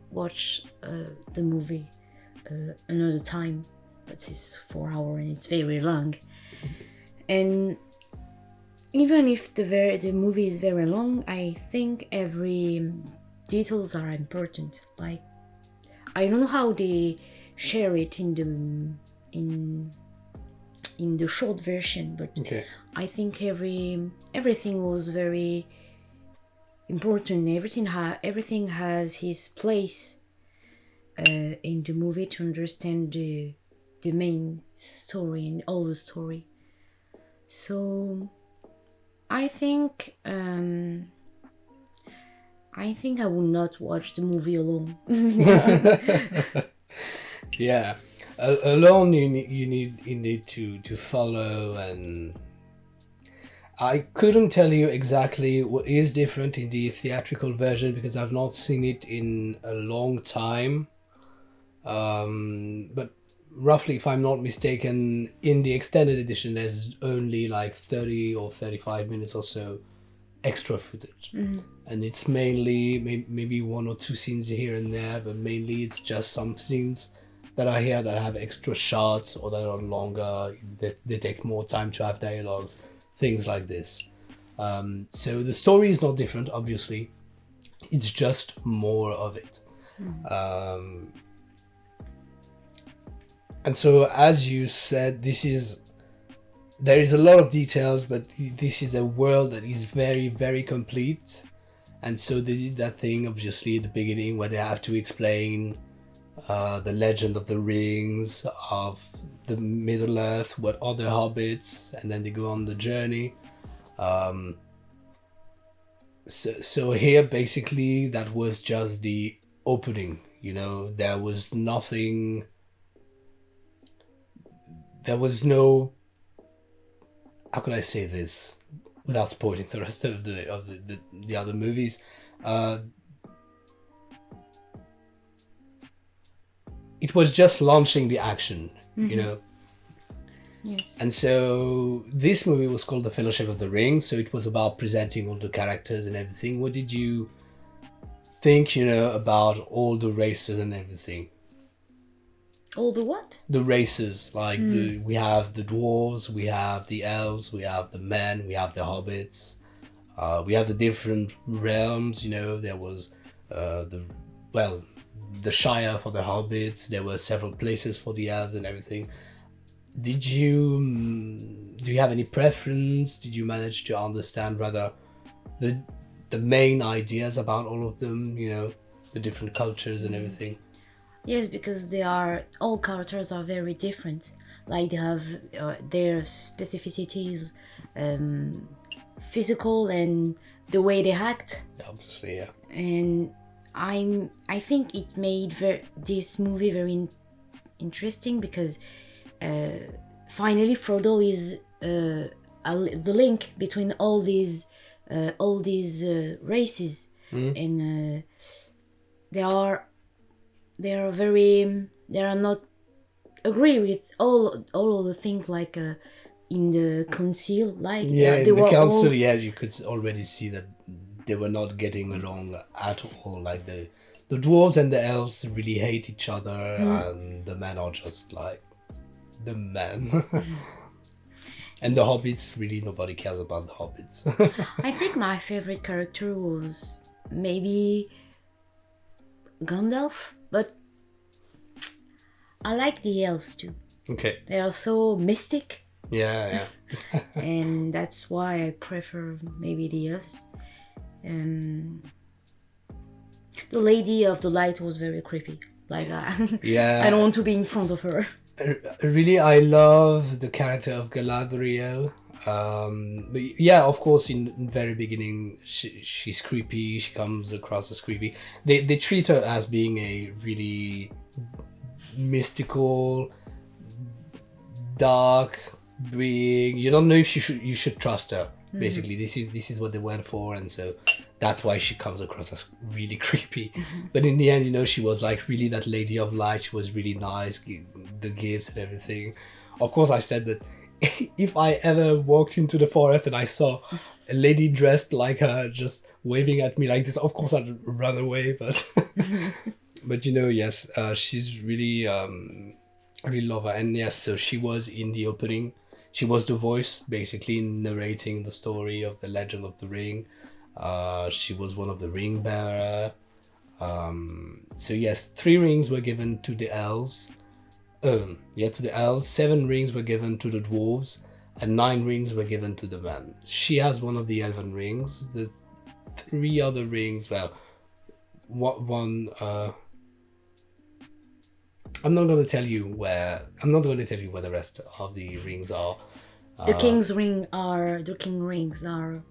watch the movie another time, but it's 4 hours and it's very long. And even if the movie is very long, I think every details are important. Like I don't know how they share it in the short version, but okay. I think everything was very important. Everything has his place in the movie to understand the main story and all the story. So I think I will not watch the movie alone. Yeah, alone you need to follow, and I couldn't tell you exactly what is different in the theatrical version because I've not seen it in a long time. But roughly, if I'm not mistaken, in the extended edition there's only like 30 or 35 minutes or so extra footage. Mm-hmm. And it's mainly maybe 1 or 2 scenes here and there, but mainly it's just some scenes that are here that have extra shots or that are longer, they take more time to have dialogues, things like this. So the story is not different, obviously, it's just more of it. And so, as you said, there is a lot of details, but this is a world that is very, very complete. And so they did that thing, obviously, at the beginning where they have to explain the legend of the rings, of the Middle Earth, what are the hobbits, and then they go on the journey. So here, basically, that was just the opening, there was nothing... There was no, how can I say this without spoiling the rest of the other movies? It was just launching the action, Yes. And so this movie was called The Fellowship of the Ring. So it was about presenting all the characters and everything. What did you think, about all the races and everything? All the what? The races, like we have the dwarves, we have the elves, we have the men, we have the hobbits, we have the different realms. There was the Shire for the hobbits. There were several places for the elves and everything. Do you have any preference? Did you manage to understand rather the main ideas about all of them? The different cultures and everything. Yes, because all characters are very different. Like they have their specificities, physical and the way they act. Obviously, yeah. And I think it made this movie very interesting because finally Frodo is the link between all these races, and they are not agree with all of the things like in the council, like in the council all... you could already see that they were not getting along at all. Like the dwarves and the elves really hate each other, and the men are just like the men. And the hobbits, really nobody cares about the hobbits. I think my favorite character was maybe Gandalf, but I like the elves too. Okay. They are so mystic. Yeah. And that's why I prefer maybe the elves. The Lady of the Light was very creepy. Like, I don't want to be in front of her. Really, I love the character of Galadriel. But yeah, of course, in very beginning, she's creepy. She comes across as creepy. They treat her as being a really mystical, dark being. You don't know if you should trust her. Basically, this is what they went for, and so that's why she comes across as really creepy. But in the end, she was like really that lady of light. She was really nice, the gifts and everything. Of course, I said that if I ever walked into the forest and I saw a lady dressed like her just waving at me like this, of course I'd run away. But but yes, she's really really love her. And yes, so she was in the opening. She was the voice, basically narrating the story of the Legend of the Ring. She was one of the ring bearer. So yes, 3 rings were given to the elves. To the elves. 7 rings were given to the dwarves, and 9 rings were given to the men. She has one of the elven rings. The 3 other rings, one. I'm not going to tell you where the rest of the rings are. The king rings are.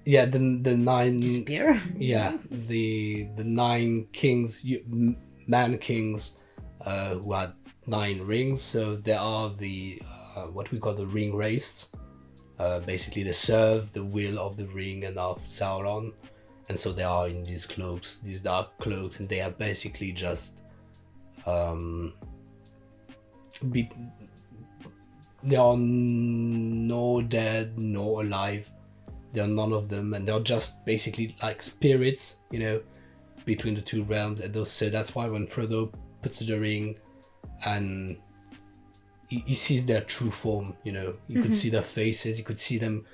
Yeah, the 9 spear. Yeah, the 9 kings, man kings, who had 9 rings. So there are the what we call the ring wraiths. Basically, they serve the will of the ring and of Sauron, and so they are in these cloaks, these dark cloaks, and they are basically just. They are no dead, no alive. They are none of them, and they're just basically like spirits, between the 2 realms. And so that's why when Frodo puts the ring, and he sees their true form, you could see their faces, you could see them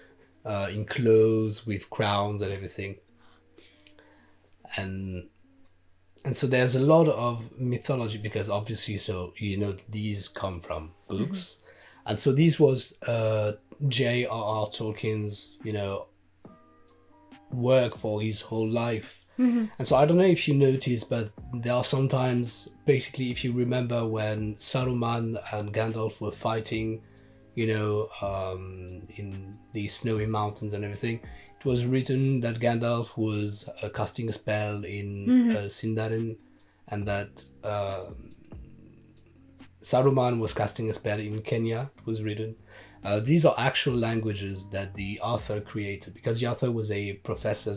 in clothes with crowns and everything. And so there's a lot of mythology, because obviously, these come from books. And so this was J.R.R. Tolkien's, work for his whole life. And so I don't know if you noticed, but there are sometimes, basically, if you remember when Saruman and Gandalf were fighting, in the snowy mountains and everything, it was written that Gandalf was casting a spell in Sindarin, and that Saruman was casting a spell in Kenya. It was written. These are actual languages that the author created, because the author was a professor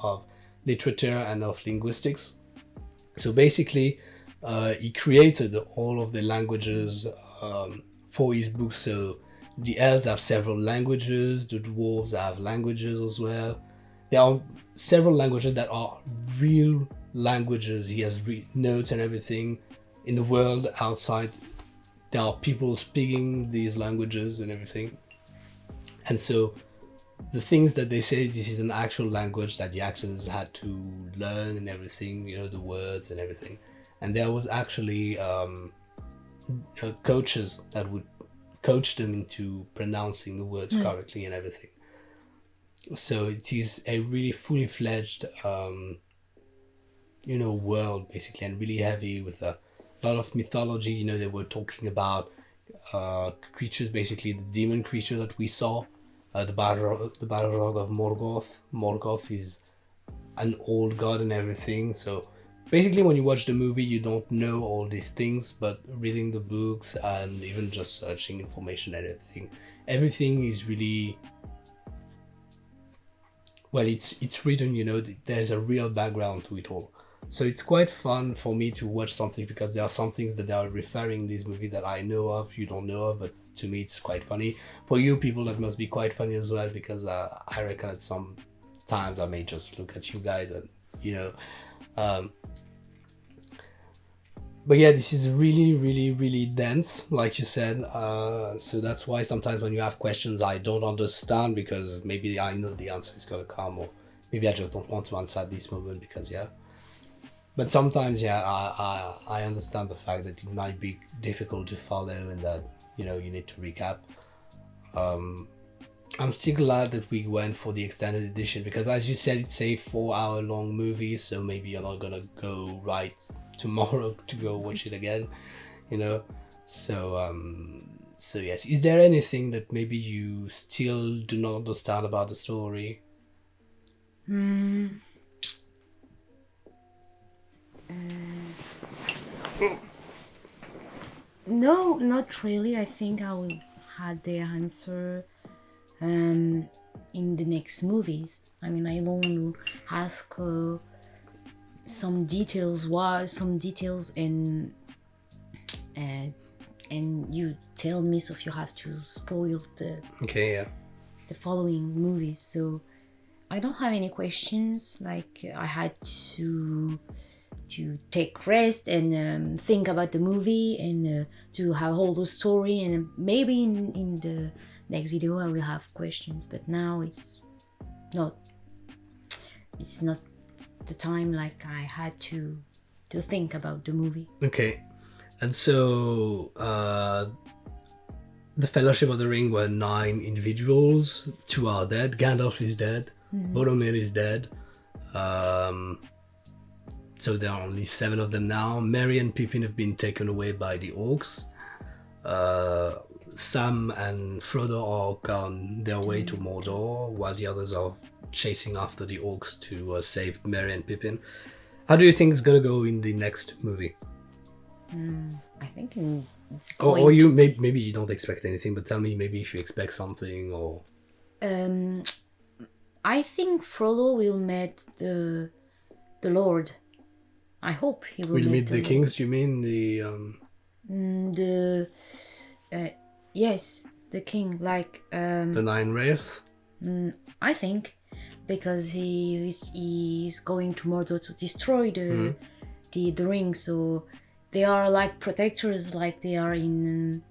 of literature and of linguistics. So basically, he created all of the languages for his books. So the elves have several languages, the dwarves have languages as well. There are several languages that are real languages. He has notes and everything. In the world outside, there are people speaking these languages and everything. And so the things that they say, this is an actual language that the actors had to learn and everything, you know, the words and everything. And there was actually coaches that would coach them into pronouncing the words correctly and everything. So it is a really fully fledged, you know, world basically, and really heavy with a lot of mythology. You know, they were talking about creatures, basically the demon creature that we saw, the Balrog of Morgoth. Morgoth is an old god and everything. So basically, when you watch the movie, you don't know all these things, but reading the books and even just searching information and everything is really, well, it's written, you know, there's a real background to it all. So it's quite fun for me to watch something, because there are some things that they are referring in this movie that I know of, you don't know of, but to me it's quite funny. For you people, that must be quite funny as well, because I reckon at some times I may just look at you guys and, you know, but yeah, this is really, really, really dense, like you said. So that's why sometimes when you have questions I don't understand, because maybe I know the answer is gonna come, or maybe I just don't want to answer at this moment, because yeah. But sometimes, yeah, I understand the fact that it might be difficult to follow and that, you know, you need to recap. I'm still glad that we went for the extended edition, because as you said, it's a 4-hour long movie, so maybe you're not gonna go right tomorrow to go watch it again, you know. So so yes, is there anything that maybe you still do not understand about the story? No, not really. I think I will have the answer in the next movies. I mean, I don't want to ask some details and you tell me, so if you have to spoil the following movies. So I don't have any questions. Like, I had to take rest and think about the movie and to have all the story, and maybe in the next video I will have questions, but now it's not the time like I had to think about the movie. Okay. And so the Fellowship of the Ring were 9 individuals. 2 are dead. Gandalf is dead. Boromir is dead. So there are only 7 of them now. Merry and Pippin have been taken away by the orcs. Sam and Frodo are on their way to Mordor, while the others are chasing after the orcs to save Merry and Pippin. How do you think it's gonna go in the next movie? I think it's going or you maybe you don't expect anything, but tell me maybe if you expect something, or I think Frodo will meet the Lord. I hope he will meet the kings. Lord. Do you mean the yes, the king, like the 9 wraiths? I think, because he is going to Mordor to destroy the ring, so they are like protectors, like they are in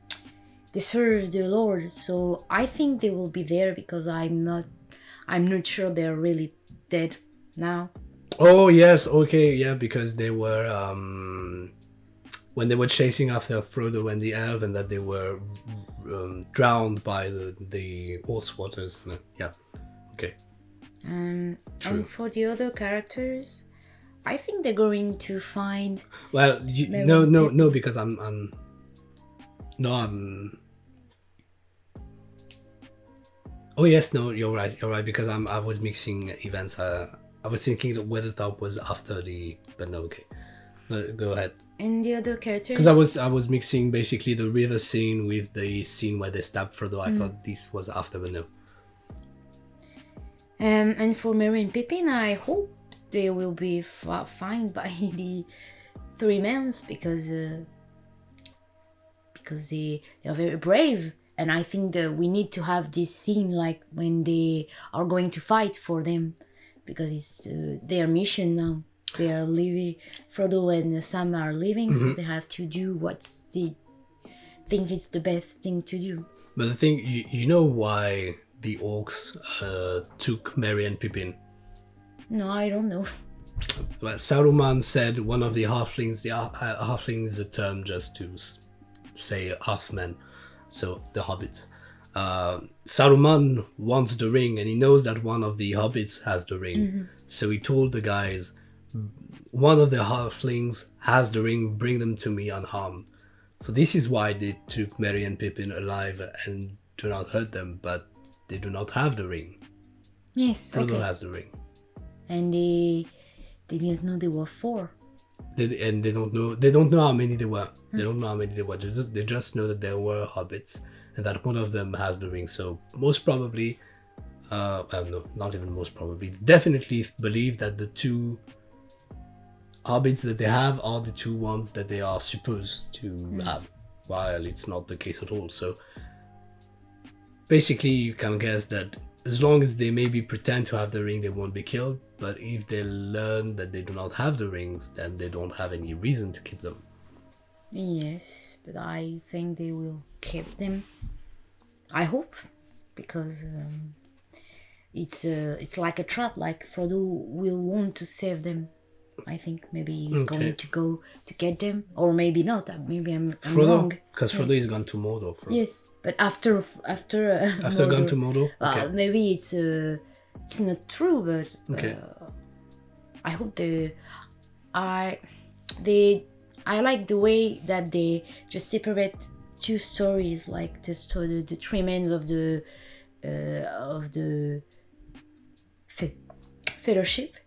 they serve the Lord. So I think they will be there, because I'm not sure they're really dead now. Oh yes, okay, yeah, because they were when they were chasing after Frodo and the elf, and that they were drowned by the horse waters. Yeah, okay. And for the other characters, I think they're going to find. Well, no, because I'm. Oh yes, no, you're right, because I was mixing events. I was thinking that Weathertop was after but no, okay. Go ahead. And the other characters? Because I was mixing basically the river scene with the scene where they stabbed Frodo. I thought this was after, but no. And for Merry and Pippin, I hope they will be fine by three men because they are very brave, and I think that we need to have this scene like when they are going to fight for them, because it's their mission now. They are leaving. Frodo and Sam are leaving, so they have to do what they think it's the best thing to do. But the thing, you know why the orcs took Merry and Pippin? No, I don't know. Well, Saruman said one of the halflings. The halfling is a term just to say half-men, so the hobbits. Saruman wants the ring, and he knows that one of the hobbits has the ring. So he told the guys, one of the halflings has the ring, bring them to me unharmed. So this is why they took Merry and Pippin alive and do not hurt them, but they do not have the ring. Yes, Frodo has the ring. And they didn't know there were 4. They don't know how many there were. They don't know how many there were. They just know that there were hobbits and that one of them has the ring. So most probably, I don't know, not even most probably, definitely believe that the 2 hobbits that they have are the 2 ones that they are supposed to have, while it's not the case at all. So basically you can guess that as long as they maybe pretend to have the ring, they won't be killed, but if they learn that they do not have the rings, then they don't have any reason to keep them. Yes, but I think they will keep them. I hope, because it's like a trap. Like Frodo will want to save them. I think maybe he's going to go to get them, or maybe not. Maybe I'm wrong. Because Frodo is gone to Mordor. Yes, but after Mordor, gone to Mordor. Maybe it's not true, but I hope I like the way that they just separate 2 stories, like the 3 men of the Fellowship.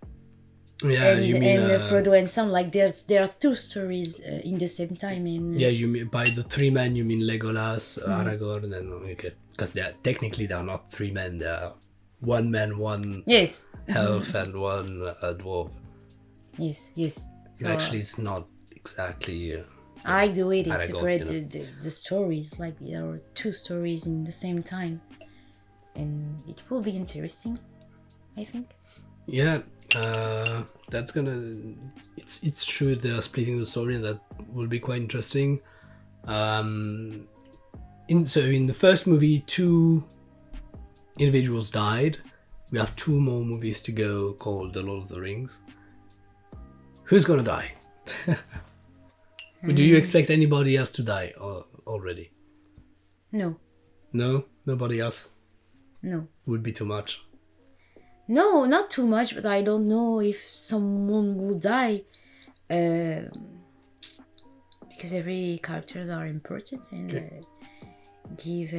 Yeah, and, you mean Frodo and Sam, like there are 2 stories in the same time. And yeah, you mean by the 3 men you mean Legolas, Aragorn, and because technically they are not 3 men. They are 1 man, 1 elf, and 1 dwarf. Yes. So actually, it's not exactly. I like the way they Aragorn, separate the stories. Like there are 2 stories in the same time, and it will be interesting, I think. Yeah, that's gonna. It's true they are splitting the story, and that will be quite interesting. In the first movie, 2 individuals died. We have 2 more movies to go called The Lord of the Rings. Who's gonna die? Do you expect anybody else to die already? No. No? Nobody else? No. Would be too much. No, not too much, but I don't know if someone will die. Because every characters are important and give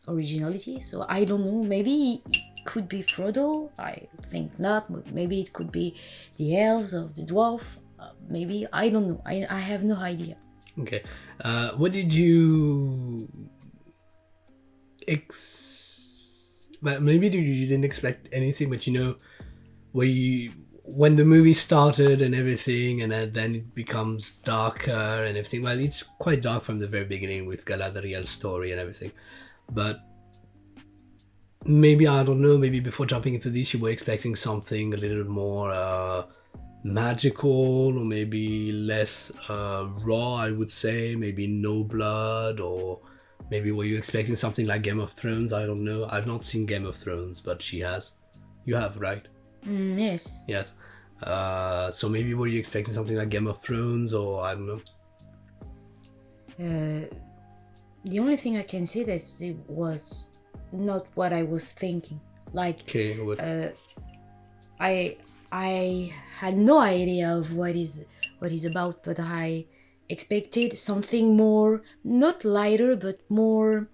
originality. So I don't know. Maybe it could be Frodo. I think not. But maybe it could be the elves or the dwarf. Maybe I don't know. I have no idea. Okay. What did you Well, maybe you didn't expect anything, but when the movie started and everything, and then it becomes darker and everything. Well, it's quite dark from the very beginning with Galadriel's story and everything. But maybe, I don't know, maybe before jumping into this, you were expecting something a little more magical, or maybe less raw, I would say. Maybe no blood, or maybe were you expecting something like Game of Thrones? I don't know. I've not seen Game of Thrones, but she has. You have, right? Yes. Yes. So maybe were you expecting something like Game of Thrones, or I don't know? The only thing I can say that it was not what I was thinking. Like, I had no idea of what is about, but I expected something more, not lighter, but more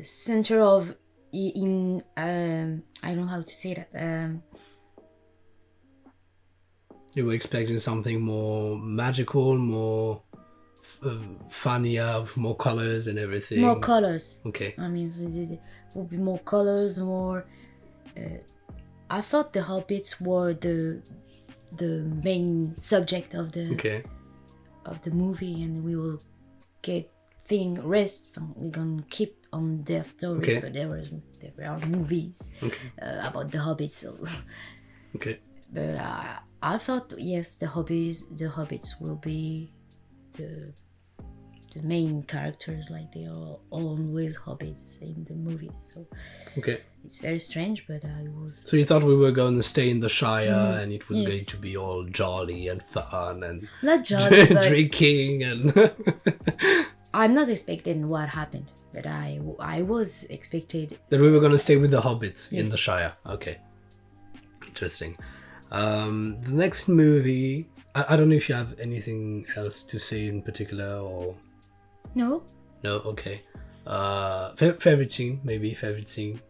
center of in I don't know how to say that. You were expecting something more magical, more funnier, more colors and everything. More colors. Okay. I mean, it would be more colors, more. I thought the hobbits were the main subject of the Okay. movie, and we will get rest. We're gonna keep on their stories, Okay. but there are movies Okay. about the hobbits. So. Okay. But I thought, yes, the hobbits will be the main characters, like they are always hobbits in the movies. So Okay. it's very strange, but I was. So you thought we were going to stay in the Shire and it was yes. going to be all jolly and fun and Not jolly, but drinking and. I'm not expecting what happened, but I was expected that we were going to stay with the hobbits in Yes. the Shire. Okay. Interesting. The next movie, I don't know if you have anything else to say in particular or. No. No, okay. Favorite scene, maybe favorite scene.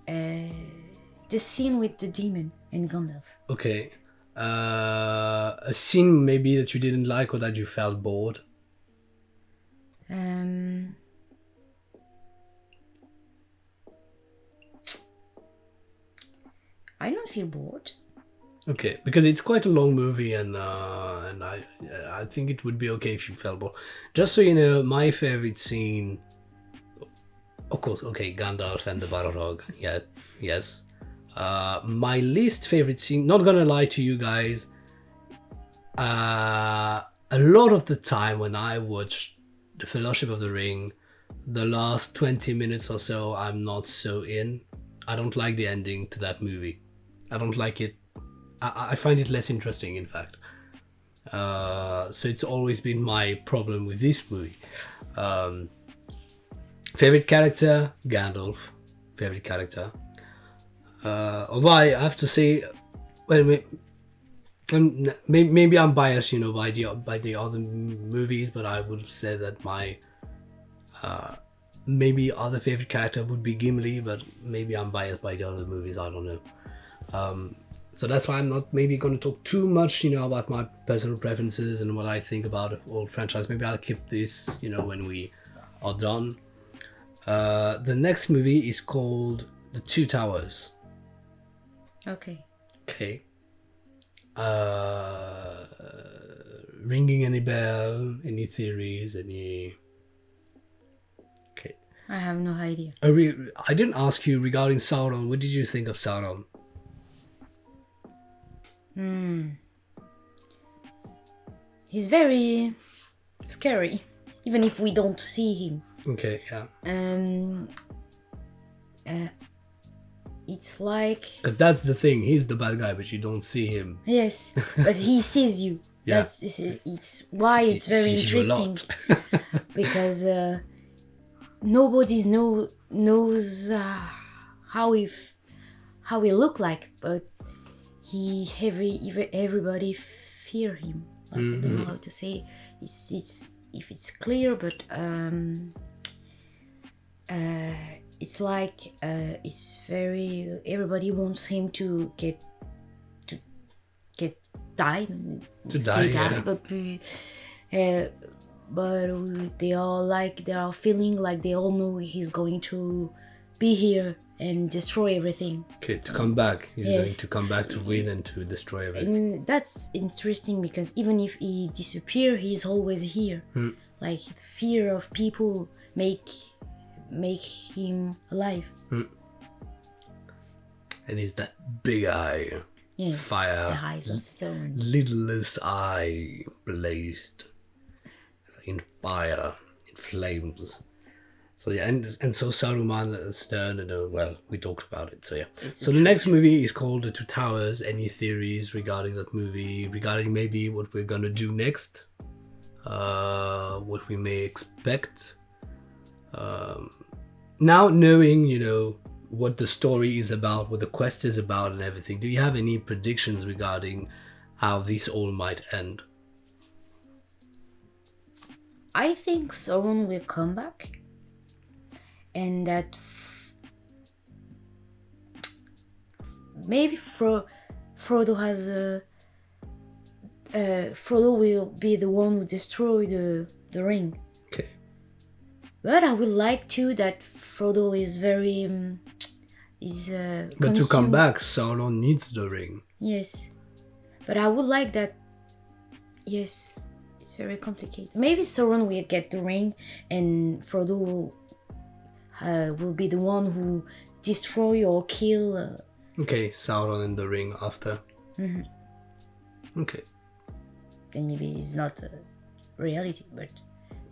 The scene with the demon and Gandalf. Okay. A scene maybe that you didn't like or that you felt bored. I don't feel bored. Okay, because it's quite a long movie, and I think it would be okay if you felt bored. Just so you know, my favorite scene, of course, okay, Gandalf and the Balrog. Yeah, yes. My least favorite scene. Not gonna lie to you guys. A lot of the time when I watch The Fellowship of the Ring, the last 20 minutes or so, I'm not so in. I don't like the ending to that movie. I don't like it. I find it less interesting, in fact. So it's always been my problem with this movie. Favorite character? Gandalf. Favorite character. Although I have to say, well, maybe I'm biased, by the other movies, but I would say that my maybe other favorite character would be Gimli, but maybe I'm biased by the other movies. I don't know. So that's why I'm not maybe going to talk too much, about my personal preferences and what I think about the whole franchise. Maybe I'll keep this, when we are done. The next movie is called The Two Towers. Okay. Okay. Ringing any bell? Any theories? Any? Okay. I have no idea. I didn't ask you regarding Sauron. What did you think of Sauron? He's very scary, even if we don't see him. Okay, yeah. It's like... Because that's the thing. He's the bad guy, but you don't see him. Yes, but he sees you. Yeah. It's why it's very interesting. Because nobody knows how he look like, but everybody fear him. I don't know how to say. It's if it's clear, but it's like it's very. Everybody wants him to get die. To die, yeah. But they are feeling like they all know he's going to be here and destroy everything. Okay, to come back. He's Yes. going to come back to win and to destroy everything. And that's interesting because even if he disappears, he's always here. Like fear of people make him alive. And he's that big eye. Yes, Fire. the eyes of Sauron. Lidless eye blazed in fire, in flames. So yeah, and so Saruman is turned, and well, we talked about it. So yeah. So the next movie is called The Two Towers. Any theories regarding that movie? Regarding maybe what we're gonna do next? What we may expect? Now knowing, what the story is about, what the quest is about and everything, do you have any predictions regarding how this all might end? I think Sauron will come back, and that maybe Frodo has Frodo will be the one who destroy the ring. Okay. But I would like too that Frodo is very is But to come consumed. back, Sauron needs the ring. Yes, but I would like that. Yes, it's very complicated. Maybe Sauron will get the ring, and Frodo will be the one who destroy or kill. Okay, Sauron and the ring after. Mhm. Okay. Then maybe it's not a reality, but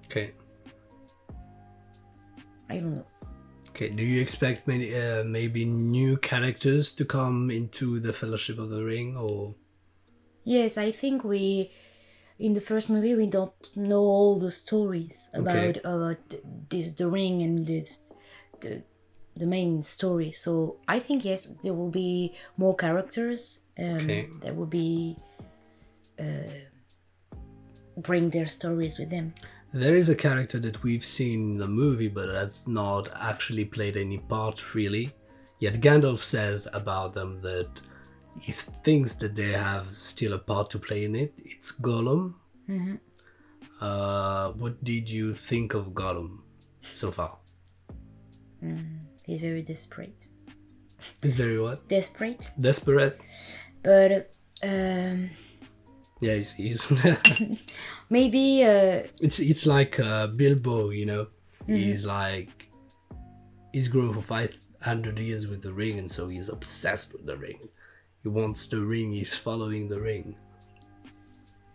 Okay. I don't know. Okay. Do you expect maybe new characters to come into the Fellowship of the Ring, or? Yes, I think in the first movie we don't know all the stories about the ring and the main story. So I think yes, there will be more characters. That will be bring their stories with them. There is a character that we've seen in the movie, but has not actually played any part really. Yet Gandalf says about them that he thinks that they have still a part to play in it. It's Gollum. Mm-hmm. What did you think of Gollum so far? He's very desperate. He's very what? Desperate. Desperate. But Yeah, he's maybe it's like Bilbo, you know. Mhm. He's grown for 500 years with the ring, and so he's obsessed with the ring. He wants the ring. He's following the ring.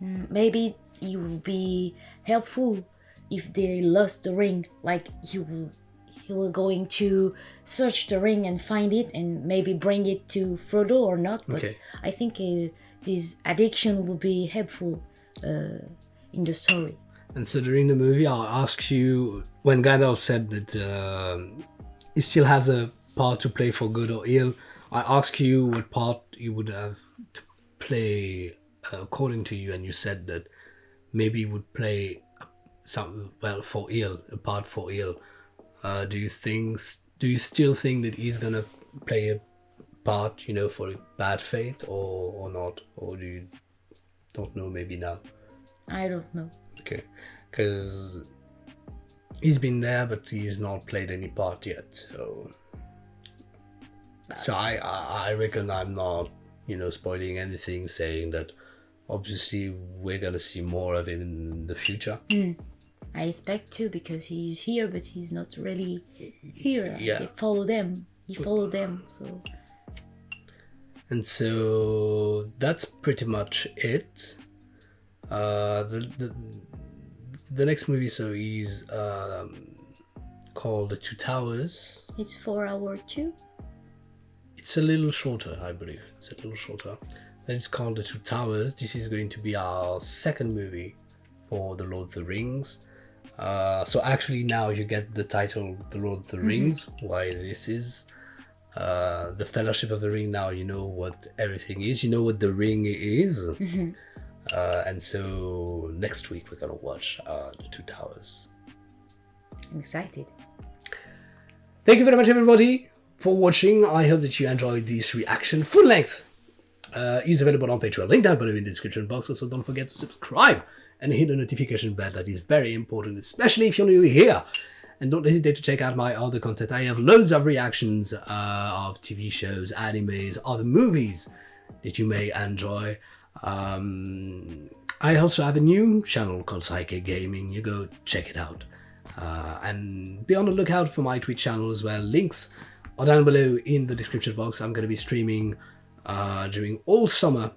maybe it will be helpful if they lost the ring. Like he will going to search the ring and find it, and maybe bring it to Frodo or not. But Okay. I think this addiction will be helpful in the story. And so during the movie, I'll ask you, when Gandalf said that he still has a part to play for good or ill, I ask you what part you would have to play according to you, and you said that maybe he would play for ill, a part for ill. Do you still think that he's gonna play a part, you know, for bad fate, or not? Or do you don't know maybe now? I don't know. Okay, because he's been there, but he's not played any part yet. So I reckon I'm not, you know, spoiling anything, saying that obviously we're gonna see more of him in the future. I expect to, because he's here, but he's not really here. Yeah. He followed them. So And so that's pretty much it. The next movie is called The Two Towers. it's 4 hours too. It's a little shorter, I believe. It's a little shorter. And it's called The Two Towers. This is going to be our second movie for The Lord of the Rings. So actually now you get the title The Lord of the Rings, why this is. The Fellowship of the Ring, now you know what everything is. You know what the ring is. And so next week we're going to watch The Two Towers. I'm excited. Thank you very much, everybody, for watching. I hope that you enjoyed this reaction. Full length is available on Patreon. Link down below in the description box. Also, don't forget to subscribe and hit the notification bell. That is very important, especially if you're new here. And don't hesitate to check out my other content. I have loads of reactions of TV shows, animes, other movies that you may enjoy. I also have a new channel called Psychic Gaming. You go check it out. And be on the lookout for my Twitch channel as well. Links are down below in the description box. I'm going to be streaming during all summer.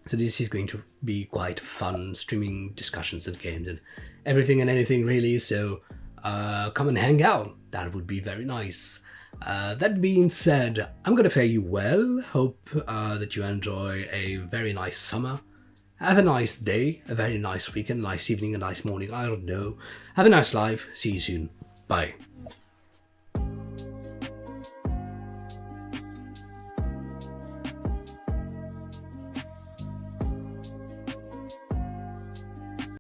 So this is going to be quite fun, streaming discussions and games and everything and anything really. So come and hang out. That would be very nice. That being said, I'm going to fare you well. Hope that you enjoy a very nice summer. Have a nice day, a very nice weekend, nice evening, a nice morning, I don't know. Have a nice life. See you soon. Bye.